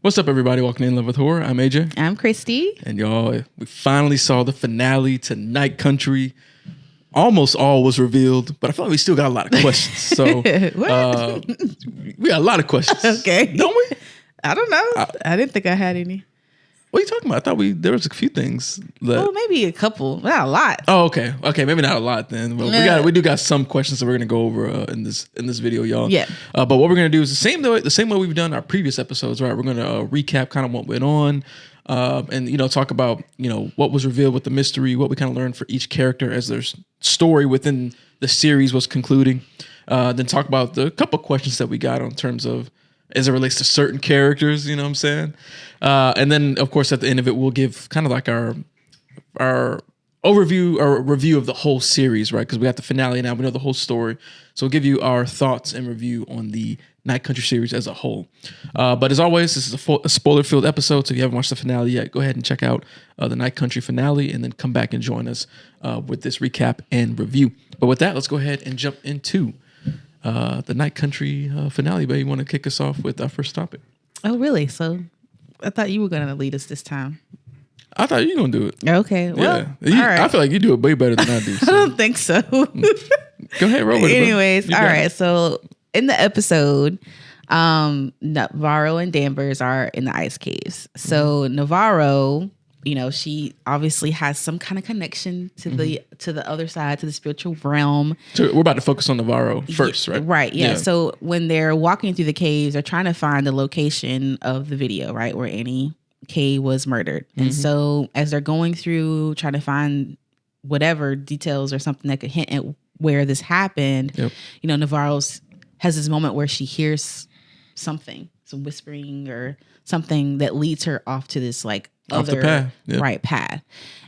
What's up, everybody? Welcome to In Love with Horror. I'm AJ. I'm Christy. And y'all, we finally saw the finale to Night Country. Almost all was revealed, but I feel like we still got a lot of questions. So we got a lot of questions. Okay. Don't we? I don't know. I didn't think I had any. What are you talking about? I thought there was a few things. Well, maybe a couple, not a lot. Oh, okay. Okay, maybe not a lot then. But we do got some questions that we're gonna go over in this video, y'all. Yeah. But what we're gonna do is the same way we've done our previous episodes, right? We're gonna recap kind of what went on, and talk about what was revealed with the mystery, what we kind of learned for each character as their story within the series was concluding. Then talk about the couple questions that we got on terms of as it relates to certain characters, you know what I'm saying? And then, of course, at the end of it, we'll give kind of like our overview or review of the whole series, right? Because we got the finale now, we know the whole story. So we'll give you our thoughts and review on the Night Country series as a whole. But as always, this is a spoiler-filled episode, so if you haven't watched the finale yet, go ahead and check out the Night Country finale and then come back and join us with this recap and review. But with that, let's go ahead and jump into the Night Country finale. But you want to kick us off with our first topic? Oh, really? So I thought you were going to lead us this time. I thought you were going to do it. Okay. Well, yeah. all right. I feel like you do it way better than I do. So. I don't think so. Go ahead, roll with it. Anyways, all right. So in the episode, Navarro and Danvers are in the ice caves. So Navarro, she obviously has some kind of connection to the other side, to the spiritual realm. So we're about to focus on Navarro first, right? Right. Yeah. So when they're walking through the caves, they're trying to find the location of the video, right, where Annie K was murdered. And so as they're going through trying to find whatever details or something that could hint at where this happened, Navarro has this moment where she hears something, some whispering or something that leads her off to this like other path. Yep. Right path.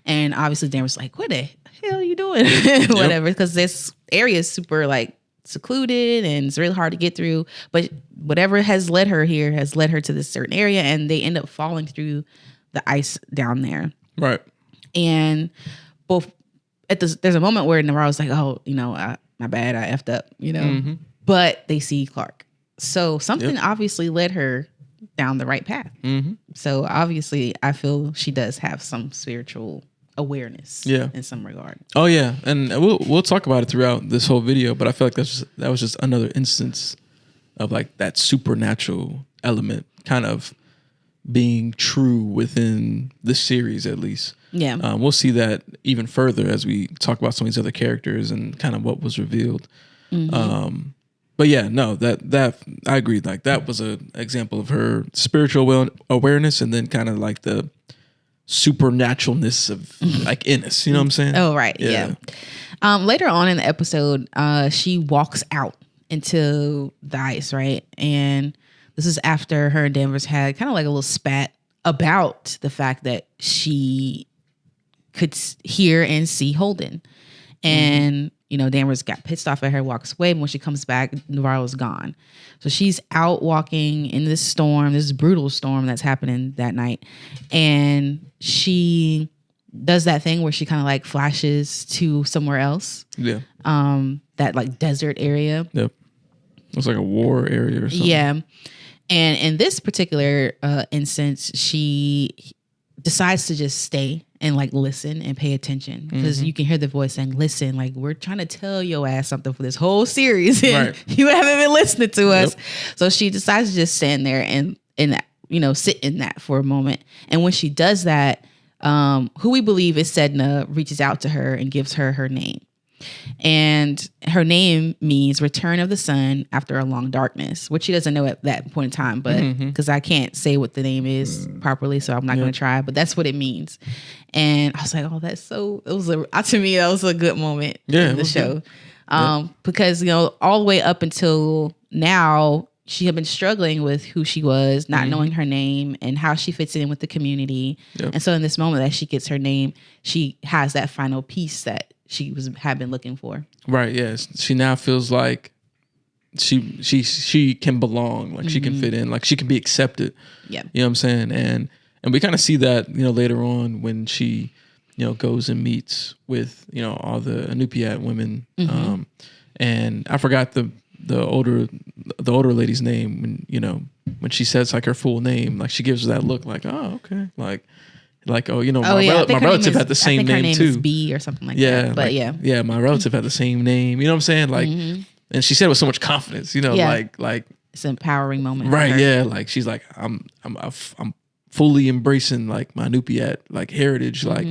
And obviously Danvers like, what the hell are you doing? Whatever, because this area is super like secluded and it's really hard to get through. But whatever has led her here has led her to this certain area, and they end up falling through the ice down there. Right. And both there's a moment where Navarro's like, oh, my bad, I effed up, But they see Clark. So something obviously led her down the right path. So obviously I feel she does have some spiritual awareness in some regard. Oh yeah. And we'll talk about it throughout this whole video, but I feel like that was just another instance of like that supernatural element kind of being true within the series, at least. Yeah. We'll see that even further as we talk about some of these other characters and kind of what was revealed. But yeah, no, that I agree. Like that was an example of her spiritual awareness, and then kind of like the supernaturalness of like Ennis. You know what I'm saying? Oh, right. Yeah. Later on in the episode, she walks out into the ice, right? And this is after her and Danvers had kind of like a little spat about the fact that she could hear and see Holden. And Danvers got pissed off at her, walks away. And when she comes back, Navarro's gone. So she's out walking in this storm, this brutal storm that's happening that night. And she does that thing where she kind of like flashes to somewhere else. Yeah. That like desert area. Yep. It's like a war area or something. Yeah. And in this particular instance, she decides to just stay and like listen and pay attention, because you can hear the voice saying, listen, like we're trying to tell your ass something for this whole series and you haven't been listening to us. So she decides to just stand there and sit in that for a moment. And when she does that, who we believe is Sedna reaches out to her and gives her her name. And her name means return of the sun after a long darkness, which she doesn't know at that point in time, but because I can't say what the name is properly, so I'm not going to try, but that's what it means. And I was like, oh, to me, that was a good moment in the show. Because, all the way up until now, she had been struggling with who she was, not knowing her name and how she fits in with the community. And so in this moment that she gets her name, she has that final piece that she had been looking for. Right. Yes. She now feels like she can belong, like she can fit in, like she can be accepted. Yeah. You know what I'm saying? And we kind of see that, later on when she, goes and meets with, all the Inupiat women. And I forgot the older lady's name, when when she says like her full name, like she gives her that look like, oh, okay, like oh, my relative had the same name name too. is B or something like that. But yeah, my relative had the same name. You know what I'm saying? Like, and she said it with so much confidence. Like it's an empowering moment, right? Yeah, like she's like, I'm fully embracing like my Nupiat like heritage. Like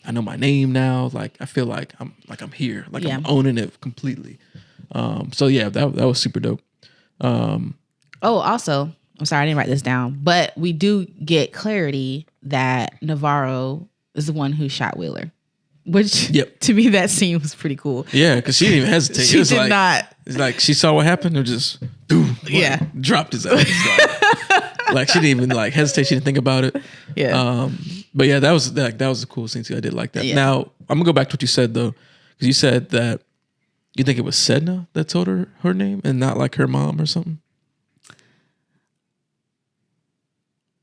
I know my name now. Like I feel like I'm here. Like I'm owning it completely. So yeah, that was super dope. Also, I'm sorry I didn't write this down, but we do get clarity that Navarro is the one who shot Wheeler, which to me that scene was pretty cool. Yeah, because she didn't even hesitate. She did not. It's like she saw what happened and just boom, dropped his ass. Like she didn't even like hesitate. She didn't think about it. Yeah. But yeah, that was a cool scene too. I did like that. Yeah. Now I'm gonna go back to what you said though, because you said that you think it was Sedna that told her name and not like her mom or something.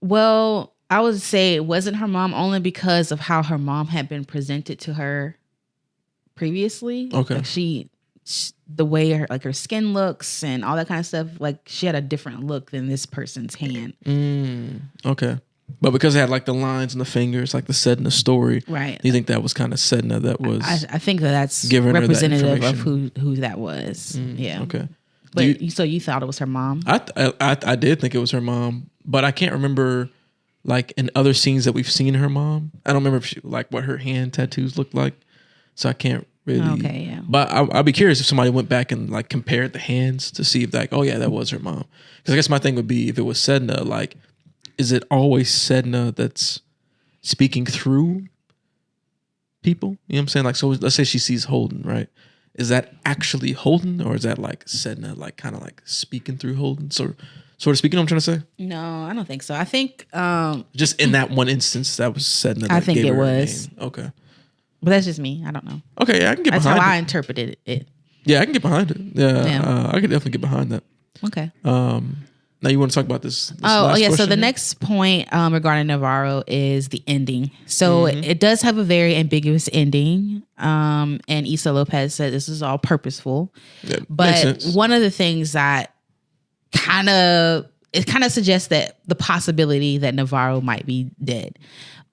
Well, I would say it wasn't her mom only because of how her mom had been presented to her previously. Okay. Like the way her skin looks and all that kind of stuff, like she had a different look than this person's hand. Okay. But because it had like the lines and the fingers, like the Sedna story, right? You think that was kind of Sedna that was? I think that's representative of who that was. Yeah. Okay. But so you thought it was her mom? I did think it was her mom, but I can't remember like in other scenes that we've seen her mom. I don't remember if what her hand tattoos looked like, so I can't really. Okay, yeah. But I'd be curious if somebody went back and like compared the hands to see if like, oh yeah, that was her mom. Because I guess my thing would be if it was Sedna, like, is it always Sedna that's speaking through people? You know what I'm saying? Like, so let's say she sees Holden, right? Is that actually Holden, or is that like Sedna, like kind of like speaking through Holden, sort of speaking? I'm trying to say. No, I don't think so. I think just in that one instance, that was Sedna. I think it was okay, but that's just me. I don't know. Okay, yeah, I can get behind it. That's how I interpreted it. Yeah, I can get behind it. Yeah. I can definitely get behind that. Okay. Now you want to talk about this last question? So the next point regarding Navarro is the ending. So it does have a very ambiguous ending. And Issa Lopez said this is all purposeful. Yeah, but one of the things that kind of suggests that the possibility that Navarro might be dead,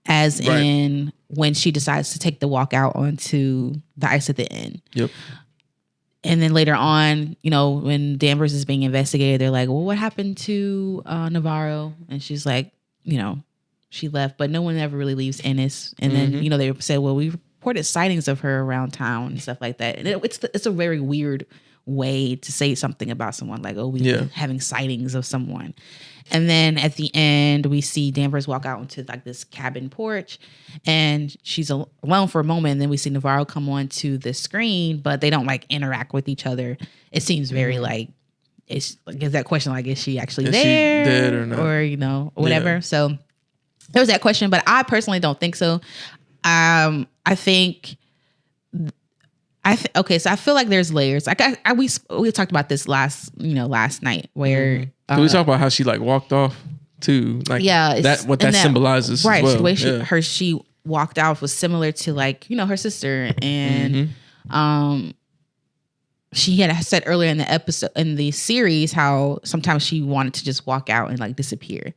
as in when she decides to take the walk out onto the ice at the end. Yep. And then later on, when Danvers is being investigated, they're like, well, what happened to Navarro? And she's like, she left, but no one ever really leaves Ennis. And then, they said, well, we reported sightings of her around town and stuff like that. And it's a very weird way to say something about someone, like, oh, we're having sightings of someone. And then at the end, we see Danvers walk out into like this cabin porch, and she's alone for a moment. And then we see Navarro come onto the screen, but they don't like interact with each other. It seems very like, it's like, is that question like, is she actually there? She dead or not? Or whatever. Yeah. So there was that question, but I personally don't think so. I think. Okay, so I feel like there's layers. Like we talked about this last night where Can we talk about how she like walked off too? Like that symbolizes, right? As well. The way she walked off was similar to like her sister, and she had said earlier in the episode in the series how sometimes she wanted to just walk out and like disappear.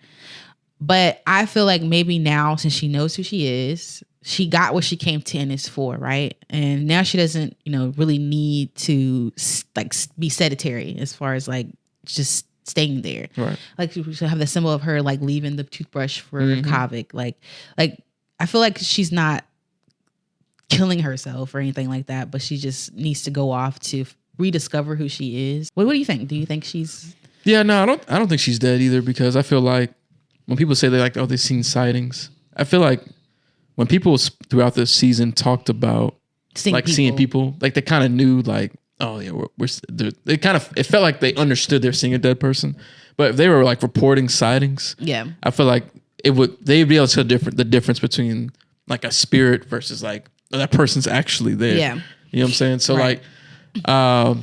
But I feel like maybe now, since she knows who she is, she got what she came to Ennis for, right? And now she doesn't, really need to like be sedentary as far as like just staying there. Right. Like she should have the symbol of her like leaving the toothbrush for Kavik. Like I feel like she's not killing herself or anything like that, but she just needs to go off to rediscover who she is. What do you think? Do you think she's? Yeah, no, I don't think she's dead either, because I feel like when people say they've seen sightings, I feel like when people throughout the season talked about seeing people, like they kind of knew like, oh yeah, it felt like they understood they're seeing a dead person. But if they were like reporting sightings, I feel like they'd be able to tell the difference between like a spirit versus like that person's actually there. Yeah. You know what I'm saying? So like, I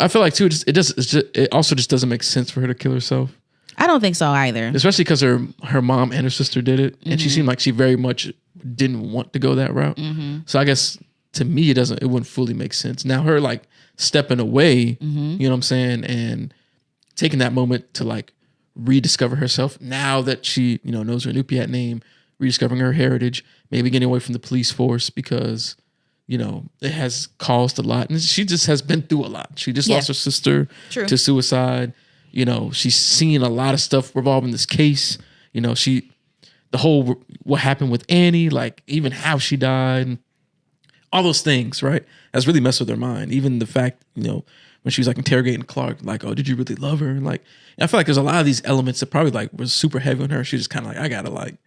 feel like too, it also just doesn't make sense for her to kill herself. I don't think so either. Especially because her mom and her sister did it, and she seemed like she very much didn't want to go that route. So I guess to me, it wouldn't fully make sense. Now her like stepping away, you know what I'm saying, and taking that moment to like rediscover herself now that she, you know, knows her Inupiat name, rediscovering her heritage, maybe getting away from the police force because, you know, it has caused a lot. And she just has been through a lot. She just lost her sister to suicide. You know, she's seen a lot of stuff revolving this case. You know, the whole, what happened with Annie, like even how she died, and all those things, right? That's really messed with her mind. Even the fact, you know, when she was like interrogating Clark, like, oh, did you really love her? And like, I feel like there's a lot of these elements that probably like was super heavy on her. She just kind of like, I gotta like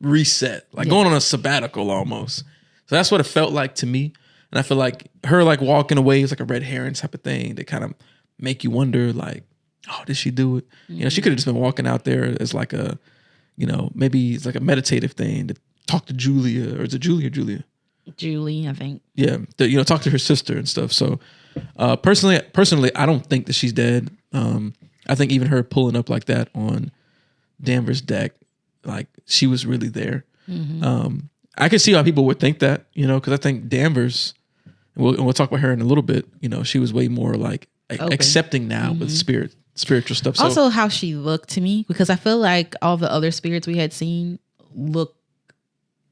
reset, like going on a sabbatical almost. So that's what it felt like to me. And I feel like her like walking away is like a red herring type of thing that kind of make you wonder like, oh, did she do it? You know, she could have just been walking out there as like a, you know, maybe it's like a meditative thing to talk to Julia, or is it Julia? Julie, I think. Yeah, you know, talk to her sister and stuff. So personally, I don't think that she's dead. I think even her pulling up like that on Danvers' deck, like she was really there. I could see how people would think that, you know, because I think Danvers, and we'll talk about her in a little bit. You know, she was way more like accepting now with spiritual stuff. So, also, how she looked to me, because I feel like all the other spirits we had seen look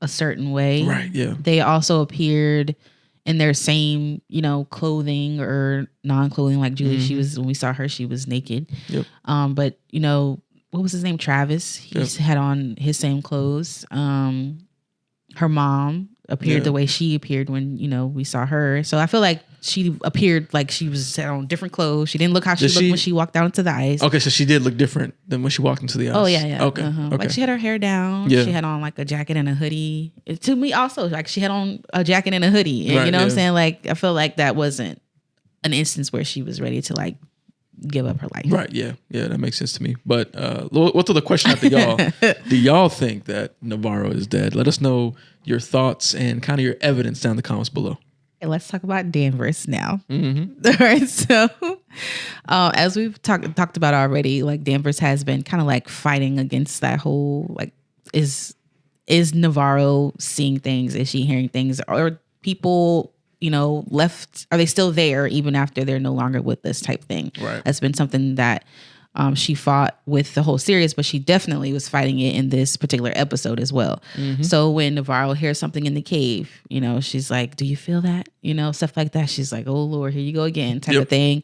a certain way. Right. Yeah. They also appeared in their same, you know, clothing or non-clothing. Like Julie, she was, when we saw her, she was naked. Yep. But you know, what was his name? Travis. He had on his same clothes. Her mom appeared the way she appeared when, you know, we saw her. So I feel like she appeared like she was on different clothes. She didn't look how she looked when she walked out into the ice. Okay, so she did look different than when she walked into the ice. Oh yeah. Okay. Like she had her hair down. Yeah. She had on like a jacket and a hoodie. To me also, like she had on a jacket and a hoodie. And you know what I'm saying? Like I feel like that wasn't an instance where she was ready to like give up her life. Right. Yeah. Yeah. That makes sense to me. But we'll throw the question out to y'all. Do y'all think that Navarro is dead? Let us know your thoughts and kind of your evidence down in the comments below. And let's talk about Danvers now. All right. So as we've talked about already, like Danvers has been kind of like fighting against that whole, like, is Navarro seeing things? Is she hearing things? Or people, you know, left, are they still there even after they're no longer with this type thing? Right. That's been something that she fought with the whole series, but she definitely was fighting it in this particular episode as well. So when Navarro hears something in the cave, you know, she's like, do you feel that? You know, stuff like that. She's like, oh Lord, here you go again, type of thing.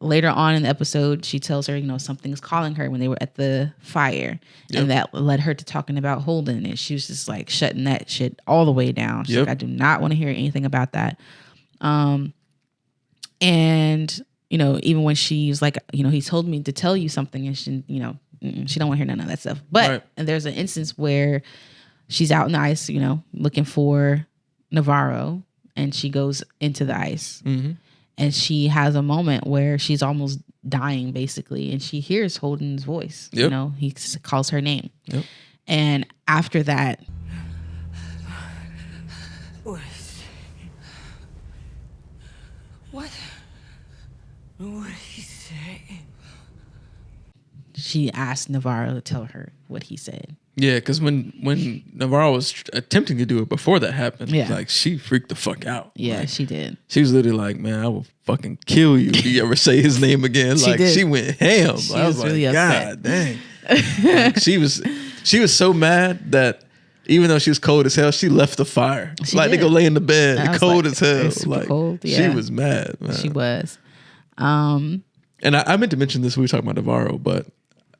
Later on in the episode, she tells her, you know, something's calling her when they were at the fire. And that led her to talking about Holden. And she was just like shutting that shit all the way down. She's like, I do not want to hear anything about that. And, you know, even when she's like, you know, he told me to tell you something, and she, you know, she don't want to hear none of that stuff. But and there's an instance where she's out in the ice, you know, looking for Navarro, and she goes into the ice. And she has a moment where she's almost dying, basically, and she hears Holden's voice. You know, he calls her name. And after that, What? What he said? she asked Navarro to tell her what he said. Yeah, because when Navarro was attempting to do it before that happened, like she freaked the fuck out. Yeah, like, she did. She was literally like, "Man, I will fucking kill you if you ever say his name again." Like she went ham. She I was was really like, upset. God dang. Like, she was so mad that even though she was cold as hell, she left the fire. She like did. they go lay in the bed, cold like, as hell. super Like cold, she was mad. Man. She was. And I meant to mention this when we were talking about Navarro, but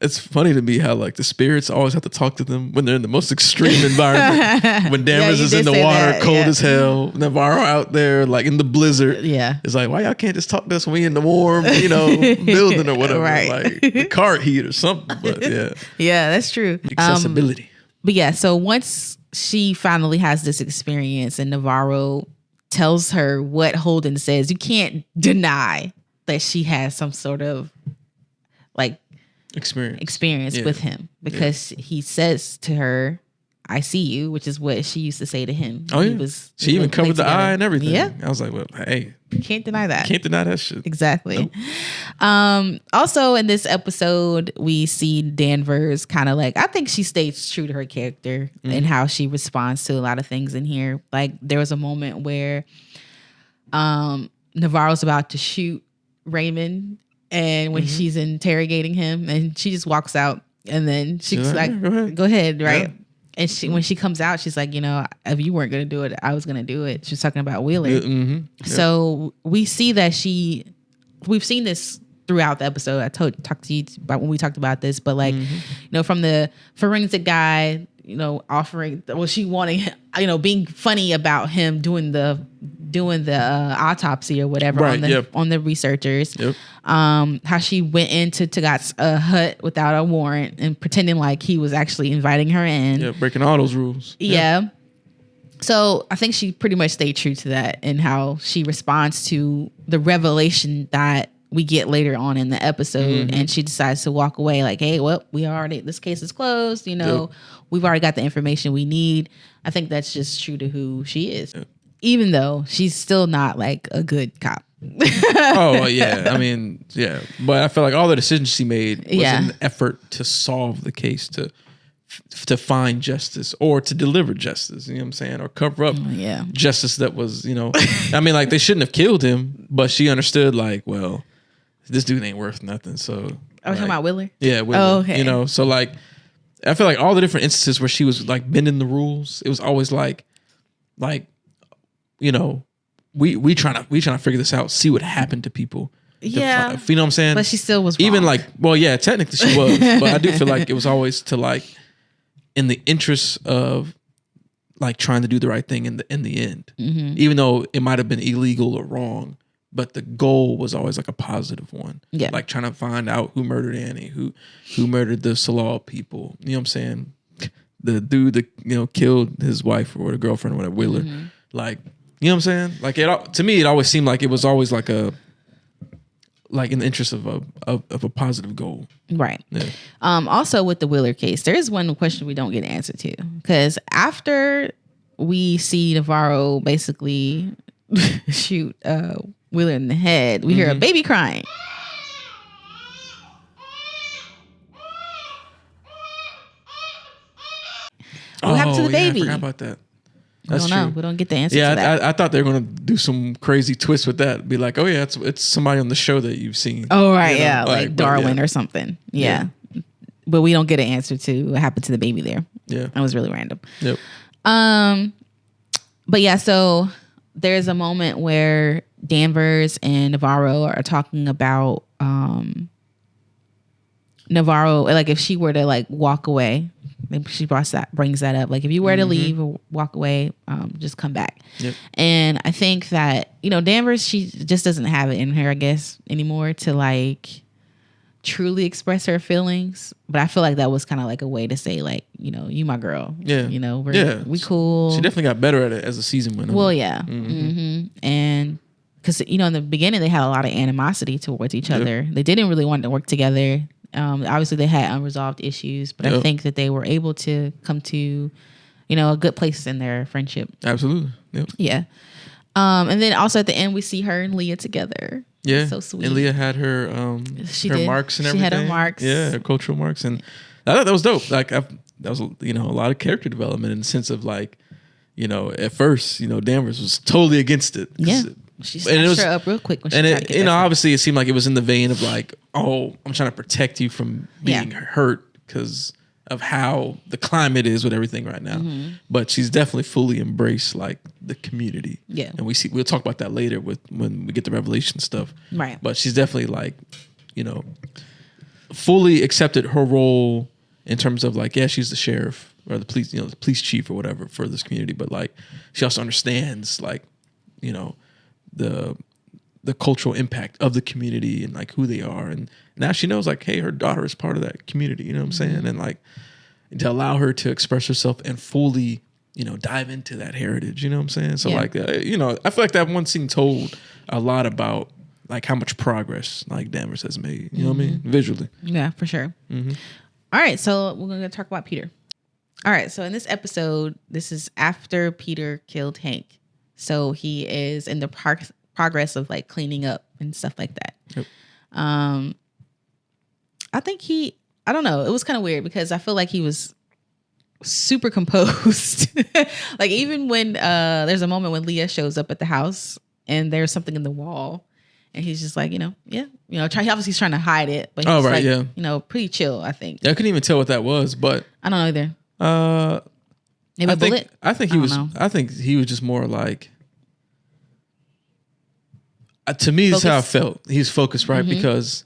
it's funny to me how like the spirits always have to talk to them when they're in the most extreme environment. When Danvers is in the water, cold as hell. Navarro out there like in the blizzard. Yeah. It's like, why y'all can't just talk to us when we in the warm, you know, building or whatever. Right. Like the car heat or something. But yeah. Yeah, that's true. Accessibility. But yeah, so once she finally has this experience and Navarro tells her what Holden says, you can't deny that she has some sort of like experience with him, because he says to her, I see you, which is what she used to say to him. Oh, yeah. She even covered the eye and everything. Yeah. I was like, well, hey, Can't deny that. can't deny that shit. Exactly. Also in this episode, we see Danvers kind of like, I think she stays true to her character and how she responds to a lot of things in here. Like there was a moment where Navarro's about to shoot Raymond, and when she's interrogating him, and she just walks out, and then she's like, go ahead, right? Yeah. And when she comes out, she's like, if you weren't gonna do it, I was gonna do it. She was talking about Wheeler. Mm-hmm. So we see that we've seen this throughout the episode. I talked to you about when we talked about this, but like, from the forensic guy, offering, she wanting, being funny about him doing the autopsy or whatever Right, on the researchers. Yep. How she went into Tagat's hut without a warrant and pretending like he was actually inviting her in. Yeah, breaking all those rules. Yeah. So I think she pretty much stayed true to that and how she responds to the revelation that we get later on in the episode, and she decides to walk away like, hey, well, this case is closed. We've already got the information we need. I think that's just true to who she is, even though she's still not like a good cop. Oh, yeah. I mean, yeah. But I feel like all the decisions she made was Yeah. an effort to solve the case, to find justice or to deliver justice, you know what I'm saying? Or cover up Yeah. justice that was, I mean, like they shouldn't have killed him, but she understood like, well, this dude ain't worth nothing. So Are we like, talking about Willer? Yeah, Willer, Oh, okay. so like I feel like all the different instances where she was like bending the rules, it was always like, we trying to figure this out, see what happened to people. Yeah. You know what I'm saying? But she still was even wrong. like, well, yeah, technically she was, but I do feel like it was always to like in the interest of like trying to do the right thing in the end, even though it might have been illegal or wrong, but the goal was always like a positive one. Yeah. Like trying to find out who murdered Annie, who murdered the Salah people. You know what I'm saying? The dude that, killed his wife or the girlfriend or whatever, Wheeler. Like, you know what I'm saying? Like to me, it always seemed like it was always like in the interest of a positive goal. Right. Yeah. Also with the Wheeler case, there is one question we don't get an answer to, because after we see Navarro basically shoot Wheeler in the head, we hear a baby crying. What happened to the baby? I forgot about that. I That's don't know. true. We don't get the answer to that. Yeah, I thought they were gonna do some crazy twist with that. Be like, oh yeah, it's somebody on the show that you've seen. Oh right, You know, yeah, like but Darwin yeah. or something. Yeah. But we don't get an answer to what happened to the baby there. Yeah. That was really random. Yep. But yeah, so there's a moment where Danvers and Navarro are talking about Navarro, like if she were to like walk away, she brings that up. Like if you were to leave or walk away, just come back. Yep. And I think that, Danvers, she just doesn't have it in her, I guess, anymore to like truly express her feelings. But I feel like that was kind of like a way to say like, you my girl. Yeah. We cool. She definitely got better at it as the season went on. Well, yeah. And because, in the beginning, they had a lot of animosity towards each other. They didn't really want to work together. Obviously, they had unresolved issues, but I think that they were able to come to, a good place in their friendship. Absolutely. Yep. Yeah. And then also at the end, we see her and Leah together. Yeah. So sweet. And Leah had her She her did. marks and She everything. had her marks. Yeah, her cultural marks, and I thought that was dope. Like that was a lot of character development in the sense of like, at first, Danvers was totally against it. Yeah. She snatched her up real quick when she and tried to get that obviously it seemed like it was in the vein of like, oh, I'm trying to protect you from being Yeah. hurt because of how the climate is with everything right now. But she's definitely fully embraced like the community. Yeah. And we'll talk about that later when we get the revelation stuff. Right. But she's definitely like, fully accepted her role in terms of like, yeah, she's the sheriff or the police, the police chief or whatever for this community. But like, she also understands like, the cultural impact of the community and like who they are. And now she knows like, hey, her daughter is part of that community. You know what I'm saying? And like to allow her to express herself and fully, dive into that heritage. You know what I'm saying? So Yeah. like, I feel like that one scene told a lot about like how much progress like Danvers has made. You know what I mean? Visually. Yeah, for sure. All right. So we're going to talk about Peter. All right. So in this episode, this is after Peter killed Hank. So he is in the progress of like cleaning up and stuff like that. Yep. I think I don't know. It was kind of weird because I feel like he was super composed. Like even when there's a moment when Leah shows up at the house and there's something in the wall and he's just like, obviously he's trying to hide it, but he's pretty chill, I think. I couldn't even tell what that was, but I don't know either. Maybe a bullet? I think he was just more like, to me, this is how I felt. He's focused, right? Because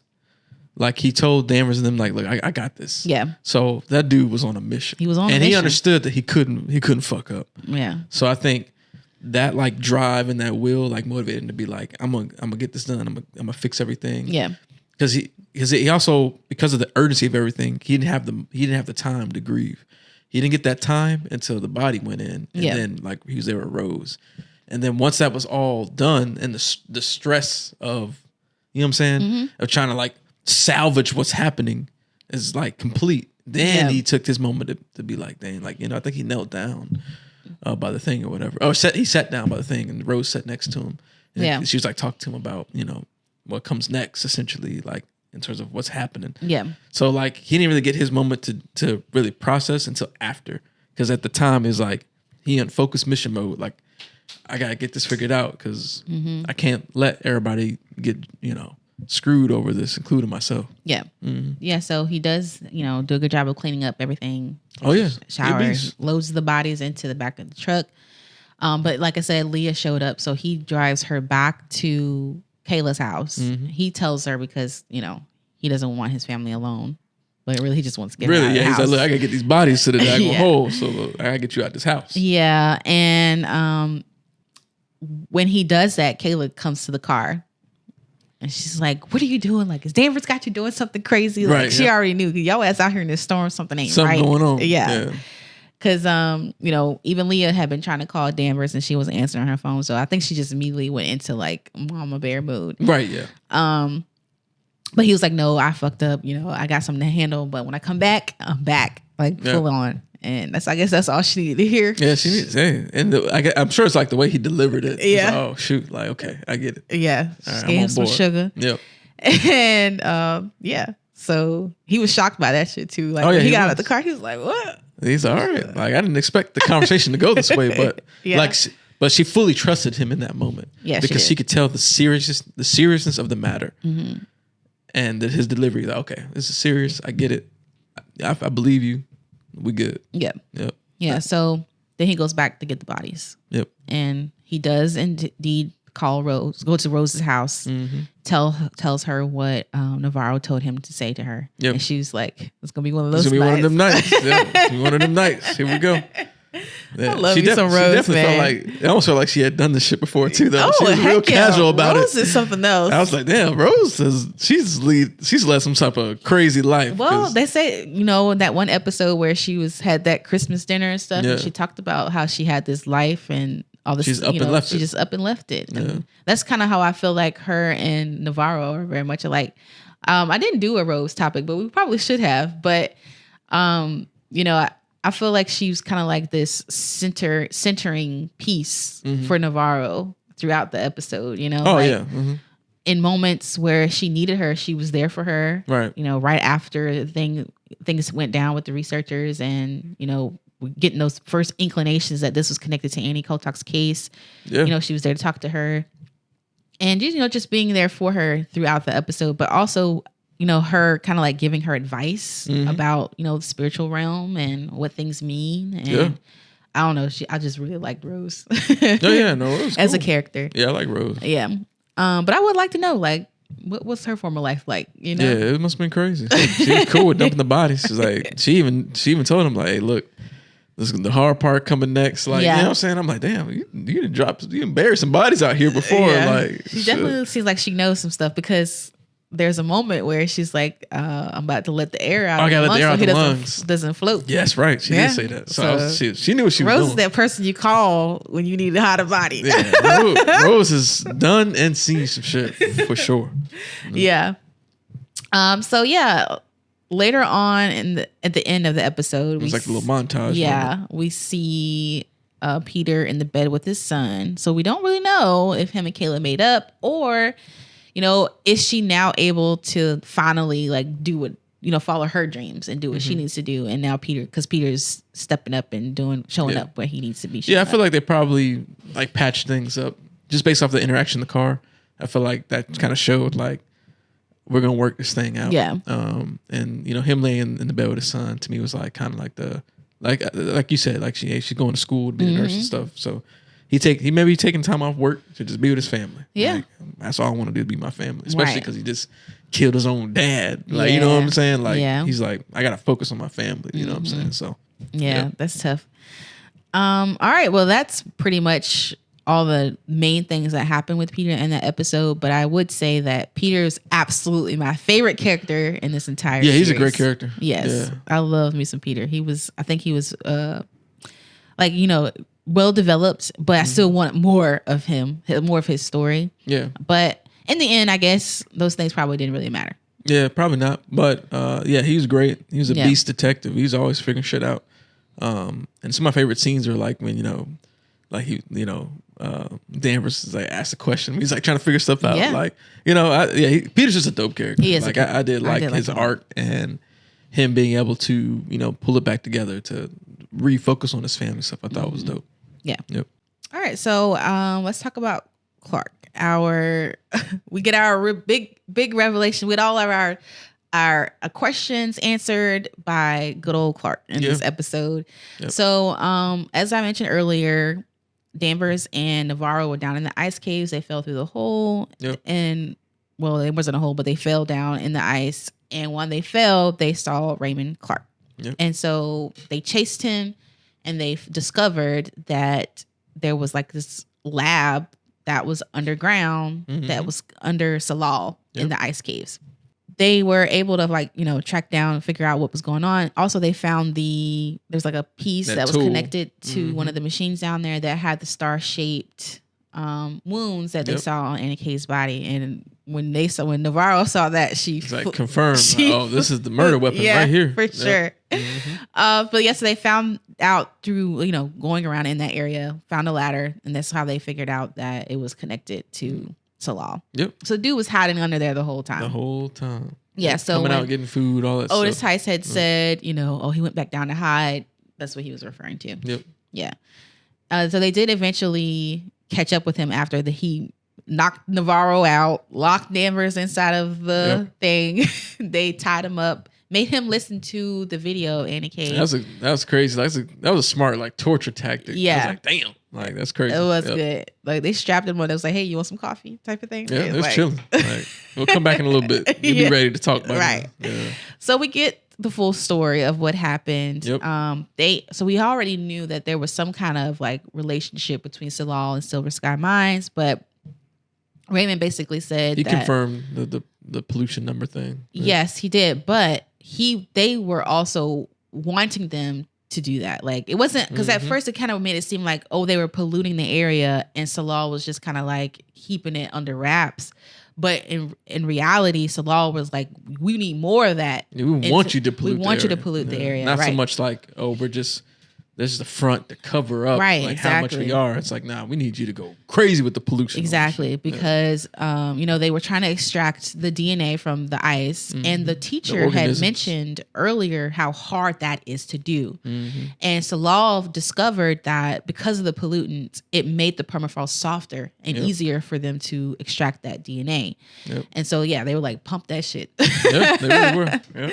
like he told Danvers and them, like, look, I got this. Yeah. So that dude was on a mission. He was on a and mission. he understood that he couldn't fuck up. Yeah. So I think that like drive and that will like motivated him to be like, I'm gonna get this done. I'm gonna fix everything. Yeah. Because he also, because of the urgency of everything, he didn't have the time to grieve. He didn't get that time until the body went in, and then like he was there with Rose, and then once that was all done, and the stress of, you know what I'm saying, of trying to like salvage what's happening is like complete. Then he took this moment to be like, dang, like, I think he knelt down by the thing or whatever. Oh, he sat down by the thing, and Rose sat next to him. And she was like talking to him about what comes next, essentially, like in terms of what's happening. Yeah. So like he didn't really get his moment to really process until after, because at the time is like he in focused mission mode. Like I gotta get this figured out because I can't let everybody get screwed over this, including myself. Yeah. Yeah. So he does do a good job of cleaning up everything. Oh yeah. Showers, loads the bodies into the back of the truck. But like I said, Leah showed up, so he drives her back to Kayla's house. He tells her because he doesn't want his family alone, but really he just wants to get her out of the house. He's like, look, I gotta get these bodies to the daggone hole, so look, I gotta get you out this house. Yeah, and when he does that, Kayla comes to the car, and she's like, "What are you doing? Like, is Danvers got you doing something crazy?" Like, right, she already knew. Y'all ass out here in this storm, something ain't something right. going on. Yeah. Because, even Leah had been trying to call Danvers and she wasn't answering her phone. So I think she just immediately went into like mama bear mood. Right, yeah. But he was like, no, I fucked up. I got something to handle. But when I come back, I'm back. Like full on. And I guess that's all she needed to hear. Yeah, she needs to say. And I'm sure it's like the way he delivered it. Yeah. Like, oh, shoot. Like, okay, I get it. Yeah. Right, gave him some sugar. Yep. And so he was shocked by that shit too. Like when he got out of the car, he was like, what? He's all right. Like I didn't expect the conversation to go this way, but but she fully trusted him in that moment. Yeah, because she could tell the seriousness of the matter, and that his delivery. Like, okay, this is serious. I get it. I believe you. We good. Yep. Yep. Yeah. So then he goes back to get the bodies. Yep. And he does indeed call Rose, go to Rose's house, tells her what Navarro told him to say to her. Yep. And she was like, it's going to be one of those nights. It's going to be one of them nights. Yeah, it's gonna be one of them nights. Here we go. Yeah. I love you some Rose, she definitely man. felt like, it almost felt like she had done this shit before too, though. Oh, she was real casual about Rose it. is something else. I was like, damn, Rose she's led some type of crazy life. Well, they say, that one episode where she had that Christmas dinner and stuff, and she talked about how she had this life and all this. She's up and left it. She just up and left it. Yeah. And that's kind of how I feel like her and Navarro are very much alike. I didn't do a Rose topic, but we probably should have. But, I feel like she's kind of like this centering piece for Navarro throughout the episode, Oh, like, yeah. Mm-hmm. In moments where she needed her, she was there for her. Right. Right after things went down with the researchers and, getting those first inclinations that this was connected to Annie Kotak's case. Yeah. She was there to talk to her. And, just being there for her throughout the episode, but also, her kind of like giving her advice about, the spiritual realm and what things mean. And I don't know. I just really liked Rose. Rose as a character. Yeah, I like Rose. Yeah. But I would like to know, like, what's her former life like? Yeah, it must have been crazy. She was cool with dumping the bodies. She's like, she even told him, like, hey, look, this is the hard part coming next. Like, you know what I'm saying? I'm like, damn, you done buried some bodies out here before. Yeah. Like, she definitely seems like she knows some stuff because there's a moment where she's like, I'm about to let the air out. I gotta let the air out the lungs. Doesn't float. Yes, right. She did say that. So she knew what she was Rose doing. is that person you call when you need to hide a body. Yeah, Rose has done and seen some shit for sure. Yeah. So yeah, later on at the end of the episode, It was like a little montage. Yeah, we see Peter in the bed with his son. So we don't really know if him and Kayla made up, or, you know, is she now able to finally like do what, you know, follow her dreams and do what she needs to do. And now because Peter's stepping up and showing up where he needs to be. Yeah, I feel like they probably like patched things up just based off the interaction in the car. I feel like that kind of showed like we're gonna work this thing out. Yeah. And you know, him laying in the bed with his son to me was like kind of like the like you said, like she's going to school to be a nurse and stuff. So he may be taking time off work to just be with his family. Yeah. Like, that's all I want to do, is be my family, especially Right. because he just killed his own dad. Like, you know what I'm saying? Like, Yeah. he's like, I gotta focus on my family. You know what I'm saying? So Yeah, that's tough. All right, well, that's pretty much all the main things that happened with Peter in that episode. But I would say that Peter is absolutely my favorite character in this entire yeah, he's a series. great character. Yes, Yeah. I love me some Peter. I think he was like, you know, well developed, but I still want more of him, more of his story. Yeah. But in the end, I guess those things probably didn't really matter. Yeah, probably not. But yeah, he was great. He was a Yeah. beast detective. He's always figuring shit out. And some of my favorite scenes are like when, you know, like Danvers is like asked a question. He's like trying to figure stuff out. Yeah. Like, you know, Peter's just a dope character. He is like I I did like did like his him. arc and him being able to, you know, pull it back together to refocus on his family stuff. I thought was dope. Yeah. Yep. All right, so let's talk about Clark. We get our big revelation with all of our questions answered by good old Clark in this episode. Yep. So as I mentioned earlier, Danvers and Navarro were down in the ice caves. They fell through the hole, Yep. and well, it wasn't a hole, but they fell down in the ice. And when they fell, they saw Raymond Clark, Yep. and so they chased him, and they discovered that there was like this lab that was underground, that was under Salal in the ice caves. They were able to like, you know, track down and figure out what was going on. Also, they found there's like a piece that was tool. connected to one of the machines down there that had the star-shaped wounds that they saw on Anna Kay's body. And when Navarro saw that, It's like confirmed. This is the murder weapon yeah, right here. for sure. But yes, they found out through, you know, going around in that area, found a ladder, and that's how they figured out that it was connected to Salal. Yep. So dude was hiding under there the whole time. The whole time. Yeah, so coming when out getting food, all that Otis stuff. Heiss had said, you know, he went back down to hide. That's what he was referring to. Yep. Yeah. So they did eventually catch up with him after he knocked Navarro out, locked Danvers inside of the thing. They tied him up, made him listen to the video of Anna Kay. That was crazy. That was a smart like torture tactic. Yeah. I was like, damn, like that's crazy. It was Yep. good. Like they strapped him on. It was like, hey, you want some coffee? Type of thing. Yeah, It it was like- chilling. Like, we'll come back in a little bit. You'll Yeah. be ready to talk about Right. it. Yeah. So we get the full story of what happened. Yep. So we already knew that there was some kind of like relationship between Salal and Silver Sky Mines, but Raymond basically said He that confirmed the pollution number thing. yes, he did, but they were also wanting them to do that. Like it wasn't because at first it kind of made it seem like, oh, they were polluting the area and Salal was just kind of like keeping it under wraps. But in reality, Salal was like, we need more of that. Yeah, we want you to pollute. We want you to area. pollute the Yeah. area. Not so right. much like, oh, this is the front to cover up Right, like how much we exactly. are. It's like, nah, we need you to go crazy with the pollution. Exactly, because you know, they were trying to extract the DNA from the ice, and the teacher had organisms. mentioned earlier how hard that is to do. Mm-hmm. And Salal discovered that because of the pollutants, it made the permafrost softer and easier for them to extract that DNA. Yep. And so, yeah, they were like, pump that shit. Yeah, they really were. Yeah.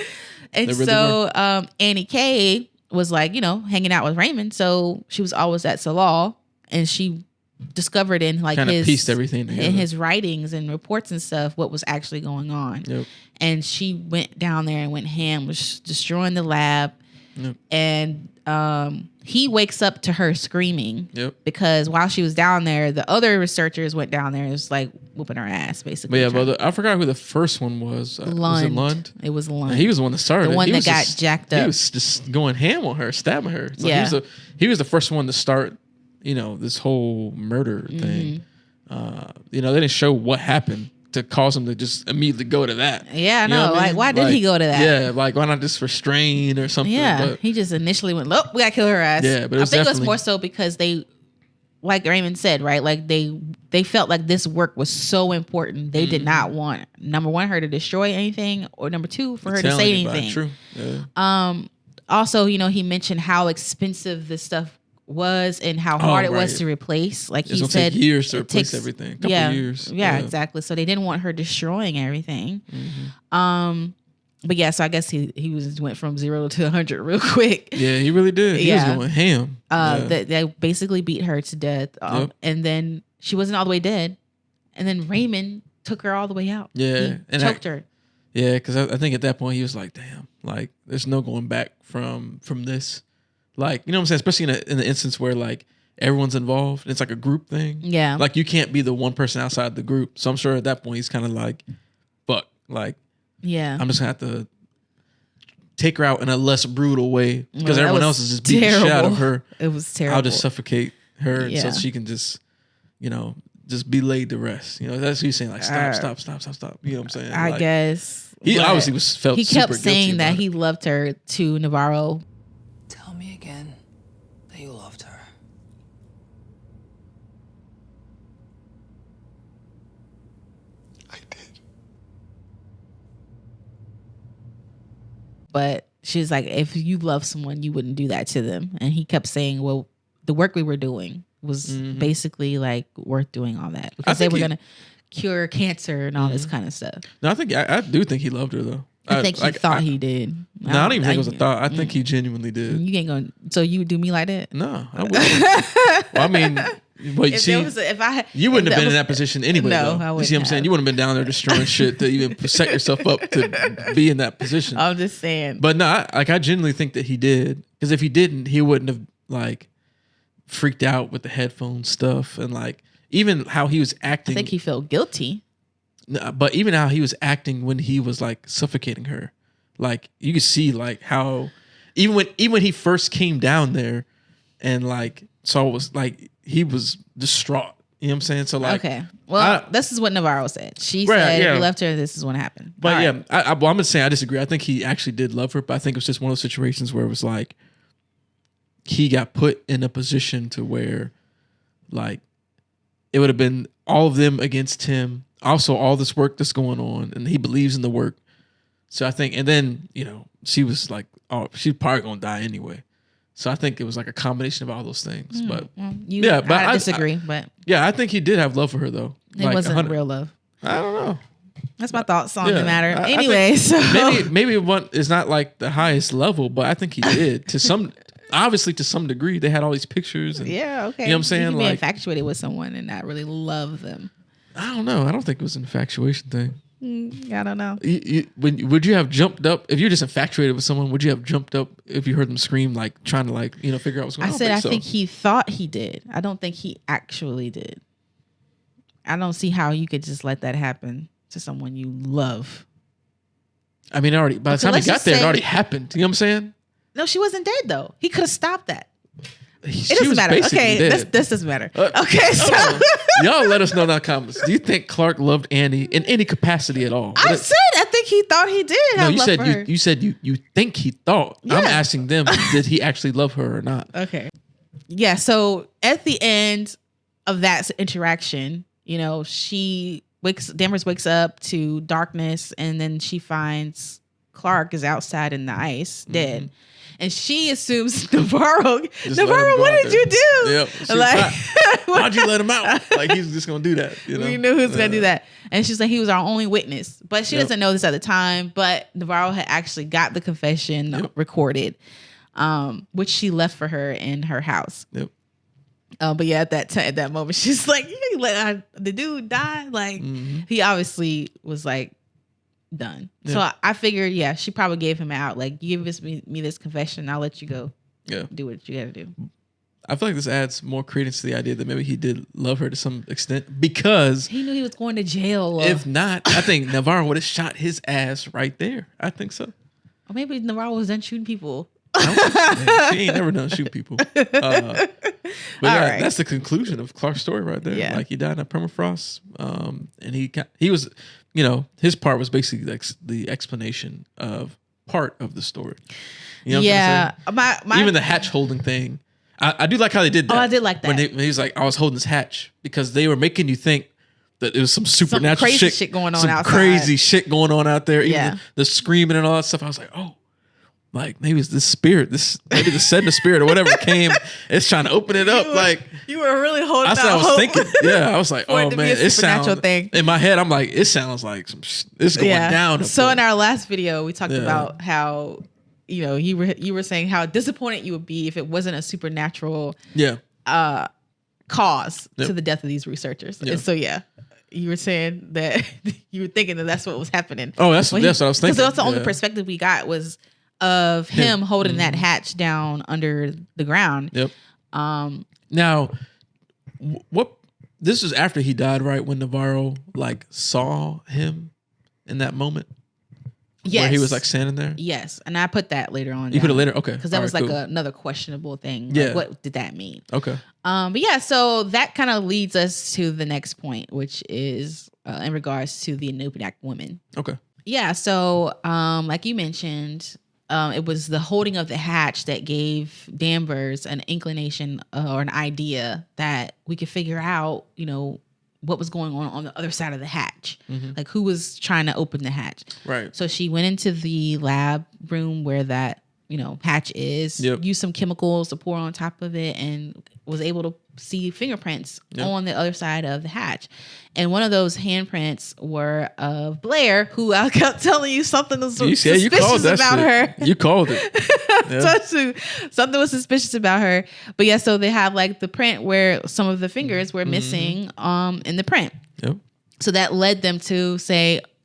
And They really so Annie Kay was like, you know, hanging out with Raymond. So she was always at Salal, and she discovered in like Kind of his pieced everything together. in his writings and reports and stuff what was actually going on. Yep. And she went down there and went ham, was destroying the lab. Yep. And he wakes up to her screaming Yep. because while she was down there, the other researchers went down there and was like whooping her ass, basically. But yeah, I forgot who the first one was. Was it Lund? It was Lund. And he was the one that started. The it. one He that was got just- jacked He up. was just going ham on her, stabbing her. It's like Yeah. he was the first one to start, you know, this whole murder thing. Mm-hmm. You know, they didn't show what happened to cause him to just immediately go to that. Yeah, I You know know. what I Like, mean? why did he go to that? Yeah, like why not just restrain or something? Yeah, But he just initially went, "Look, we gotta kill her ass." Yeah, but it was I think it was definitely- more so because they, like Raymond said, right? Like they felt like this work was so important. They did not want, number one, her to destroy anything, or number two, for her to tell say anybody. anything. True. Yeah. Also, you know, he mentioned how expensive this stuff was and how hard it was right. to replace. Like It's he gonna said, take years to it replace takes- everything. A couple yeah, years. Yeah, exactly. So they didn't want her destroying everything. But yeah, so I guess he went from 0 to 100 real quick. Yeah, he really did. He Yeah. was going ham. Yeah. They basically beat her to death, Yep. and then she wasn't all the way dead, and then Raymond took her all the way out. Yeah, He and choked her. Yeah, because I think at that point he was like, "Damn, like there's no going back from this." Like, you know what I'm saying? Especially in the instance where like everyone's involved, it's like a group thing. Yeah. like you can't be the one person outside the group. So I'm sure at that point he's kind of like, "Fuck, like Yeah, I'm just gonna have to take her out in a less brutal way because Well, that everyone was else is just beating the shit out of terrible. her. It was terrible. I'll just suffocate her Yeah. so she can just, you know, just be laid to rest. You know, that's what he's saying. Like, stop. You know what I'm saying? I Like, guess he but obviously felt. He kept super saying guilty that about he it. loved her to Navarro. Tell me again that you loved her. I did. But she's like, if you love someone, you wouldn't do that to them. And he kept saying, well, the work we were doing was basically like worth doing all that because they think were he- going to cure cancer and all this kind of stuff. No, I think I do think he loved her though. I think he thought he did. No, I don't even think it was a thought. I think he genuinely did. You ain't going. So you would do me like that? No, I wouldn't. Well, I mean, but If see, there was if I you wouldn't if have been in was- that position anyway. No, though. I You wouldn't see what I'm saying? have. You wouldn't have been down there destroying shit to even set yourself up to be in that position. I'm just saying. But no, I genuinely think that he did. Because if he didn't, he wouldn't have like freaked out with the headphone stuff and like even how he was I acting. think he felt guilty. But even how he was acting when he was like suffocating her, like you could see like how even when he first came down there and like saw it was like he was distraught. You know what I'm saying? So like Okay. Well, I- this is what Navarro said. She Right, said yeah. if you left her, this is what happened. But All yeah, right. well, I'm just saying I disagree. I think he actually did love her, but I think it was just one of those situations where it was like he got put in a position to where like it would have been all of them against him. Also, all this work that's going on, and he believes in the work. So I think, and then you know, she was like, "Oh, she's probably gonna die anyway." So I think it was like a combination of all those things. But Well, yeah, but I I- disagree, but yeah, I think he did have love for her though. it Like, wasn't 100 real love. I don't know. That's my thoughts on Yeah, the matter. I Anyway, so Maybe one is not like the highest level, but I think he did to some. Obviously, to some degree, they had all these pictures. And, yeah, okay. You know what I'm saying? You can be Like- infatuated with someone and not really love them. I don't know. I don't think it was an infatuation thing. I don't know. Would you have jumped up if you're just infatuated with someone? Would you have jumped up if you heard them scream, like trying to like figure out what's going I on? said I so. think he thought he did. I don't think he actually did. I don't see how you could just let that happen to someone you love. I mean, already by the Okay, time he let's got just there, it say- already happened. You know what I'm saying? No, she wasn't dead though. He could have stopped that. She It doesn't was matter. basically Okay, dead. this doesn't matter. Uh, Okay, so Y'all let us know in the comments. Do you think Clark loved Annie in any capacity at all? I said I think he thought he did no, have you love said for her. you said you think he thought. I'm Yeah. asking them, did he actually love her or not? Okay. Yeah. So at the end of that interaction, you know, Danvers wakes up to darkness and then she finds Clark is outside in the ice, dead. And she assumes Navarro, Just let him Navarro, go what out did there. you do? Yep. She was Like, Why'd you let him out? Like he's just gonna do that. You know? we knew who was Yeah. gonna do that. And she's like, he was our only witness. But she Yep. doesn't know this at the time. But Navarro had actually got the confession Yep. recorded, which she left for her in her house. Yep. But yeah, at that moment, she's like, "You let the dude die." Like he obviously was like done. So Yeah. I figured, yeah, she probably gave him out. Like, give me this confession, I'll let you go Yeah. do what you got to do. I feel like this adds more credence to the idea that maybe he did love her to some extent because He knew he was going to jail. if not, I think Navarro would have shot his ass right there. I think so. or maybe Navarro was done shooting people. Man, she ain't never done shoot people. But All yeah, right. that's the conclusion of Clark's story right there. Yeah. Like he died in a permafrost, and he was, his part was basically the explanation of part of the story. You know what I'm Yeah. saying? Even the hatch holding thing. I do like how they did that. Oh, I did like that. When he was like, I was holding this hatch because they were making you think that it was some supernatural crazy shit going on some outside. crazy shit going on out there. Even Yeah. the screaming and all that stuff. I was like, oh, like maybe it's this spirit, maybe the Sedna spirit or whatever came. It's trying to open it up. You were really holding That's what I was thinking. Yeah, I was like, for it oh to be man, a it supernatural sounds. thing. In my head, I'm like, it sounds like it's going down. Up So there. in our last video, we talked Yeah. about how you were saying how disappointed you would be if it wasn't a supernatural yeah, cause Yep. to the death of these researchers. Yeah. And so you were saying that you were thinking that that's what was happening. Oh, that's what I was thinking. Because that's the only Yeah. perspective we got was of him holding that hatch down under the ground. Yep. Now, what? This was after he died, right? When Navarro like saw him in that moment, Yes. where he was like standing there. Yes, and I put that later on. You put it later, okay? Because that All was right, like cool. another questionable thing. Yeah. Like, what did that mean? Okay. But yeah, so that kind of leads us to the next point, which is in regards to the Anupinak women. Okay. Yeah, so like you mentioned, it was the holding of the hatch that gave Danvers an inclination or an idea that we could figure out, what was going on the other side of the hatch, like who was trying to open the hatch. Right. So she went into the lab room where that, hatch is, Yep. used some chemicals to pour on top of it, and was able to see fingerprints on the other side of the hatch. And one of those handprints were of Blair, who I kept telling you something was You suspicious called that about shit. her. You called it. Yeah. Something was suspicious about her. But yeah, so they have like the print where some of the fingers were missing in the print. Yep. So that led them to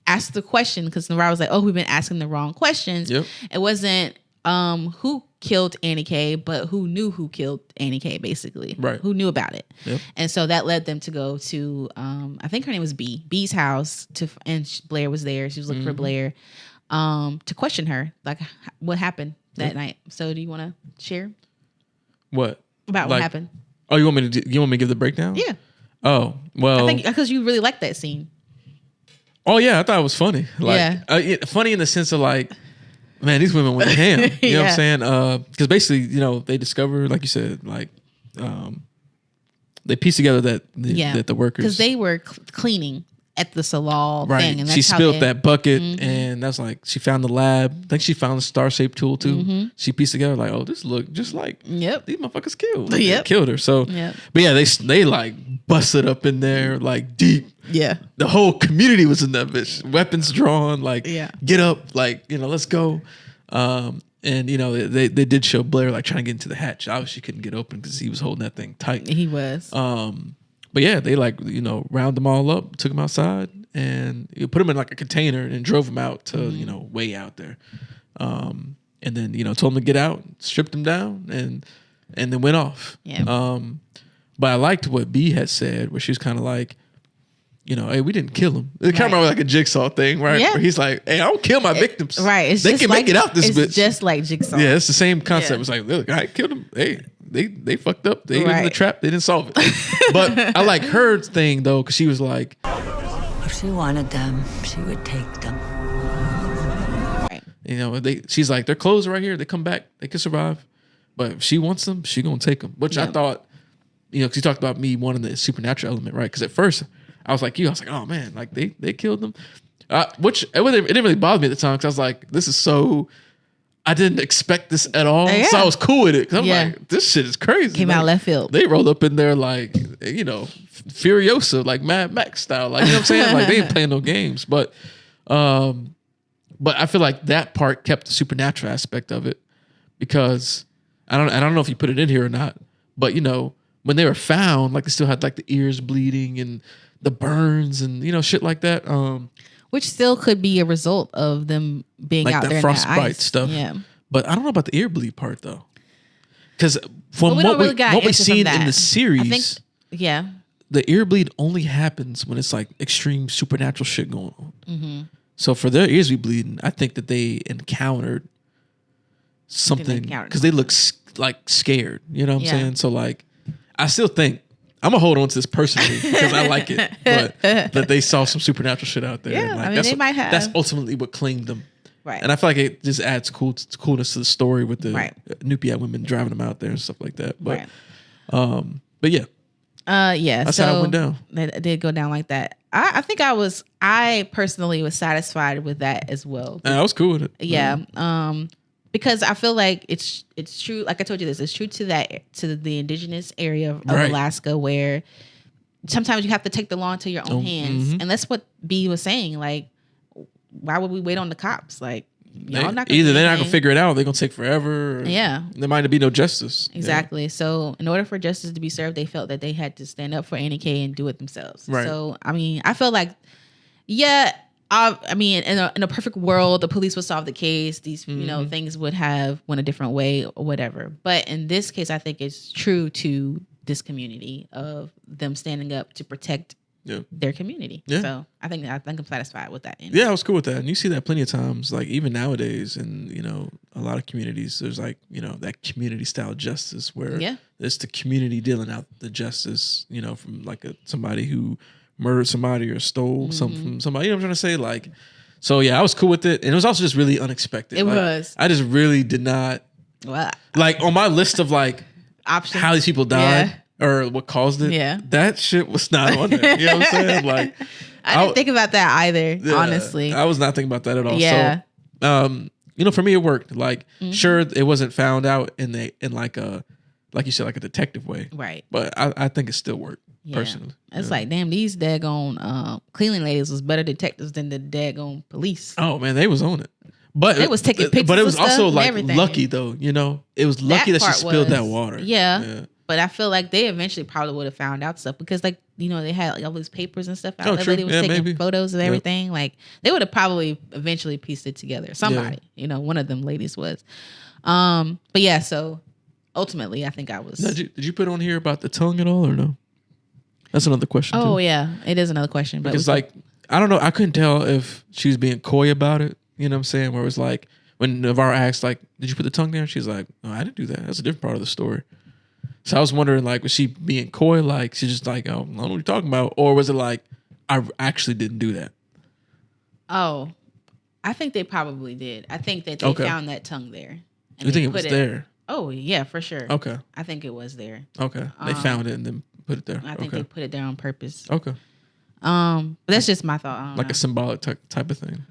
ask the question, because Navarro was like, oh, we've been asking the wrong questions. Yep. It wasn't who killed Annie K, but who knew who killed Annie K, basically. Right. Who knew about it. Yep. And so that led them to go to, I think her name was B's house, and Blair was there. She was looking for Blair to question her, like what happened that night. So do you want to share What? about what happened? Oh, you want me to give the breakdown? Yeah. Oh, well. I think because you really liked that scene. Oh yeah, I thought it was funny. Like, funny in the sense of like, man, these women went ham. You know what Yeah. I'm saying? Because basically, they discover, like you said, like, they piece together that the workers, because they were cleaning at the Salal right. thing, and that's She how spilled they, that bucket, and that's like she found the lab. I think she found the star shaped tool too. She pieced together like, oh, this look just like Yep. these motherfuckers killed. Yep. They killed her. So, Yep. but yeah, they like busted up in there like deep. Yeah. The whole community was in that bitch. Weapons drawn, like, Yeah. get up, like, let's go. And they did show Blair like trying to get into the hatch. Obviously, couldn't get open because he was holding that thing tight. He was. But yeah, they like round them all up, took them outside, and put them in like a container and drove them out to way out there. And then told them to get out, stripped them down, and then went off. Yeah. But I liked what B had said, where she was kind of like, hey, we didn't kill him. It kind of like a Jigsaw thing, right? Yeah. Where he's like, hey, I don't kill my victims. Right. It's they just can like, make it out this it's bitch. just like Jigsaw. Yeah, it's the same concept. Yeah. It's like, look, I killed him. Hey, they fucked up. They was in the Right. trap. They didn't solve it. But I like her thing though, because she was like, If she wanted them, she would take them. she's like, their clothes are right here. They come back. They can survive. But if she wants them, she gonna take them. Which I Yeah. thought, because you talked about me wanting the supernatural element, right? Because at first I was like you. I was like, oh man, like they killed them. Which it didn't really bother me at the time because I was like, this is so. I didn't expect this at all, Yeah. so I was cool with it. Cause I'm Yeah. like, this shit is crazy. Came Like, out left field. They rolled up in there like, Furiosa, like Mad Max style. Like, what I'm saying? Like, they ain't playing no games. But I feel like that part kept the supernatural aspect of it because I don't know if you put it in here or not, but when they were found, like they still had like the ears bleeding and the burns and shit like that. Which still could be a result of them being Like out that there frostbite in that ice. stuff. Yeah. But I don't know about the ear bleed part though. Because from we don't really got what we've answers from seen that. in the series, I think, yeah. the ear bleed only happens when it's like extreme supernatural shit going on. Mm-hmm. So for their ears to be bleeding, I think that they encountered something encountered because they look like scared. You know what I'm Yeah. saying? So like, I still think I'm gonna hold on to this personally because I like it, but that they saw some supernatural shit out there. Yeah, and, I mean, that's they might have. That's ultimately what claimed them. Right. And I feel like it just adds coolness to the story with the Right. Nupiat women driving them out there and stuff like that. But Right. but yeah, Yeah. That's so how it went down. That did go down like that. I think I personally was satisfied with that as well. I was cool with it. Yeah. Because I feel like it's true. Like I told you this, it's true to the indigenous area of Right. Alaska where sometimes you have to take the law into your own hands. And that's what B was saying. Like, why would we wait on the cops? Like, y'all not gonna Either do they're not anything. gonna figure it out, they're gonna take forever. Or Yeah. there might be no justice. Exactly. So in order for justice to be served, they felt that they had to stand up for Annie K and do it themselves. Right. So I mean, I feel like, yeah, I mean, in a perfect world, the police would solve the case. These, things would have went a different way or whatever. But in this case, I think it's true to this community of them standing up to protect Yeah. their community. Yeah. So I think I'm satisfied with that. Yeah, I was cool with that. And you see that plenty of times, like even nowadays in, a lot of communities, there's like, that community style justice where Yeah. it's the community dealing out the justice, from like somebody who murdered somebody or stole something from somebody. You know what I'm trying to say? Like, so yeah, I was cool with it. And it was also just really unexpected. It Like, was. I just really did not, Well, like on my list of like options. how these people died or what caused it. Yeah. That shit was not on there. You know what I'm saying? Like, I didn't think about that either, yeah, honestly. I was not thinking about that at all. Yeah. So, for me, it worked. Like, Mm-hmm. sure, it wasn't found out in like you said, like a detective way. Right. But I think it still worked personally. It's Yeah. like, damn, these daggone cleaning ladies was better detectives than the daggone police. Oh man, they was on it. But They was taking pictures But it of was stuff also and like everything. lucky though. It was lucky that she part spilled that was- water. Yeah. But I feel like they eventually probably would have found out stuff because, like, they had like, all these papers and stuff out. Oh, That true. lady was Yeah, taking maybe. photos of Yep. everything. Like, they would have probably eventually pieced it together. Somebody, one of them ladies was. But yeah, so ultimately, I think I was. Now, did you put on here about the tongue at all or no? That's another question. Oh too. yeah, it is another question. But Because like I don't know, I couldn't tell if she was being coy about it. You know what I'm saying? Where it was like when Navarro asked, like, "Did you put the tongue there?" She's like, "No, I didn't do that. That's a different part of the story." So I was wondering, like, was she being coy? Like, she's just like, "Oh, I don't know what you're talking about," or was it like, I actually didn't do that? Oh, I think they probably did. I think that they Okay. found that tongue there. and You they think it put was there? Oh yeah, for sure. Okay, I think it was there. okay. They found it and then put it there. I think they Okay, put it there on purpose. okay. But that's just my thought. I don't Like know. a symbolic type of thing.